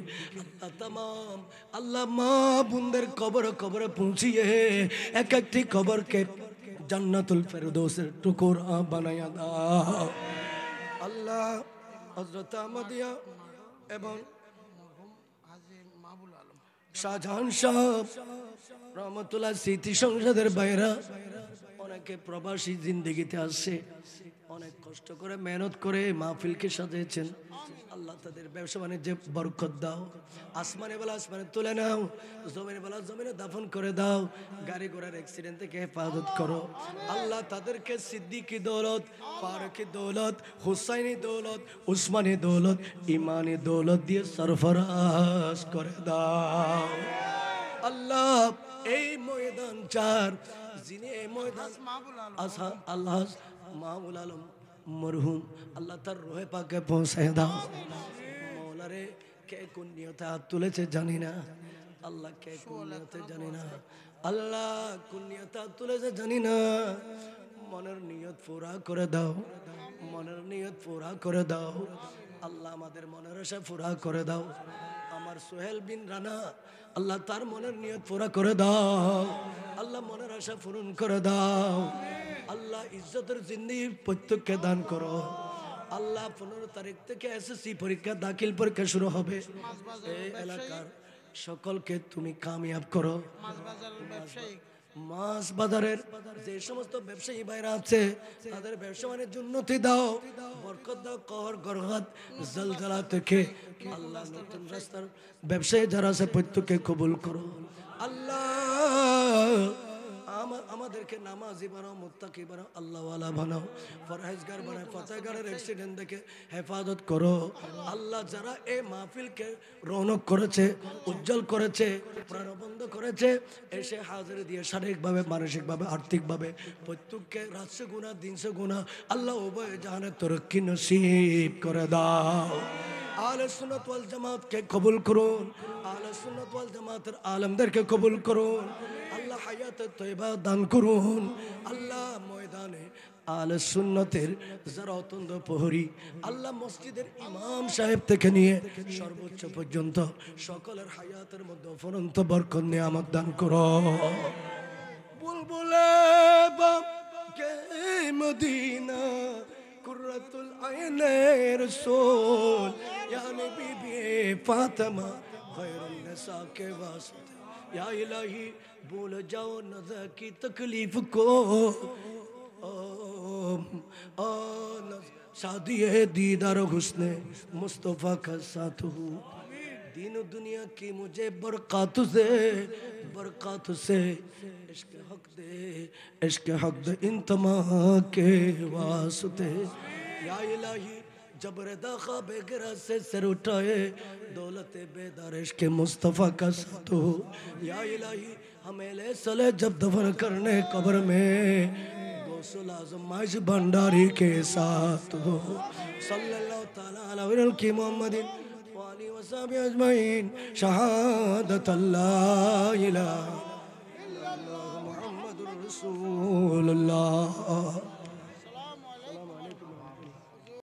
আল্লাহ তামাম আল্লাহ মা বোনদের কবরে কবরে পৌঁছিয়ে এক একটি কবরকে জান্নাতুল ফেরদৌসের টুকরা বানায়া দাও। আল্লাহ হযরত আহমদিয়া এবং শাহজাহান সাহেব রহমতুল্লাহ স্মৃতি সংসদের বাইরা অনেকে প্রবাসী জিন্দেগিতে আসছে, অনেক কষ্ট করে মেহনত করে মাহফিলকে সাজিয়েছেন। আল্লাহ তাদের ব্যবসা বাণিজ্যে বরকত দাও, আসমানে বলা আসমানে তুলে নাও, জমিনে বলা জমিনে দাফন করে দাও, গাড়ি ঘোড়ার অ্যাক্সিডেন্ট থেকে হেফাজত করো। আল্লাহ তাদেরকে সিদ্দিকি দৌলত, ফারুকি দৌলত, হুসাইনি দৌলত, উসমানী দৌলত, ইমানি দৌলত দিয়ে সরফরাজ করে দাও। আল্লাহ এই ময়দান চার, যিনি এই ময়দান আল্লাহ মাহবুল আলম মরহুম, আল্লাহ তার রোহে পাকে পৌঁছায় দাও। মৌলারে কে কোন নিয়তে হাত তুলেছে জানি না, আল্লাহ কে কোন নিয়তে জানি না, আল্লাহ কোন নিয়তে হাত তুলেছে জানি না। মনের নিয়ত পুরা করে দাও, মনের নিয়ত পুরা করে দাও। আল্লাহ আমাদের মনের আশা পুরা করে দাও। আমার সোহেল বিন রানা, আল্লাহ তার মনের নিয়ত পুরা করে দাও। আল্লাহ মনের আশা পূরণ করে দাও। আল্লাহ ইজ্জতের জিন্দেগি প্রত্যেককে দান করো। আল্লাহ 15 তারিখ থেকে এসএসসি পরীক্ষা দাখিল পরীক্ষা শুরু হবে। এই এলাকার সকলকে তুমি কামিয়াব করো। মাছ বাজারের যে সমস্ত ব্যবসায়ী ভাইরা আছে তাদের ব্যবসা বাণিজ্যের উন্নতি দাও, বরকত দাও। कहर গরহাত জলজলা থেকে আল্লাহ নতুন রাস্তার ব্যবসায়ী যারা আছে প্রত্যেককে কবুল করো। আল্লাহ আমাদেরকে নামাজি বানাও, মুত্তাকি বানাও, আল্লাহওয়ালা বানাও, ফরহেজগার বানাও। ফতেহগড়ের অ্যাক্সিডেন্ট থেকে হেফাজত করো। আল্লাহ যারা এই মাহফিলকে রৌনক করেছে, উজ্জ্বল করেছে, প্রাণবন্ধ করেছে, এসে হাজির দিয়ে শারীরিকভাবে, মানসিকভাবে, আর্থিকভাবে প্রত্যেককে রাতশো গুণা 300 গুণা আল্লাহ উভয় জাহানের তরক্কি নসিব করে দাও। আহলে সুন্নাত ওয়াল জামাতকে কবুল করুন, আহলে সুন্নাত ওয়াল জামাতের আলেমদেরকে কবুল করুন। আল্লাহ হায়াতে তয়্যিবা দান করুন। আল্লাহ ময়দানে আহলে সুন্নাতের যারা অত্যন্ত প্রহরী, আল্লাহ মসজিদের ইমাম সাহেব থেকে নিয়ে সর্বোচ্চ পর্যন্ত সকলের হায়াতের মধ্যে অফুরন্ত বরকত নিয়ামত দান করো। বুলবুলে বাগে মদিনা কুররাতুল আইনে রসূল या नबी बी फातिमा खैरुन निसा के वास्ते या इलाही भूल जाओ नज़र की तकलीफ को शादी है दीदार हुस्ने मुस्तफ़ा का साथ हो। दीन दुनिया की मुझे बरक़ात से इश्क हक दे इन तमाम के वास्ते या इलाही जबरदा ख्वाबे गिरा से सर उठाए दौलत बेदार इश्क मुस्तफ़ा का साथ हो। या इलाही हमें ले सले जब दफन करने कब्र में गौसुल आज़म माइज भंडारी के साथ हो। सल्लल्लाहु ताला अलैहि मुहम्मदिन व आलिहि व सहाबिहि अजमईन शहादत अल्लाह इलाहा इल्लल्लाह मुहम्मदुर रसूलुल्लाह।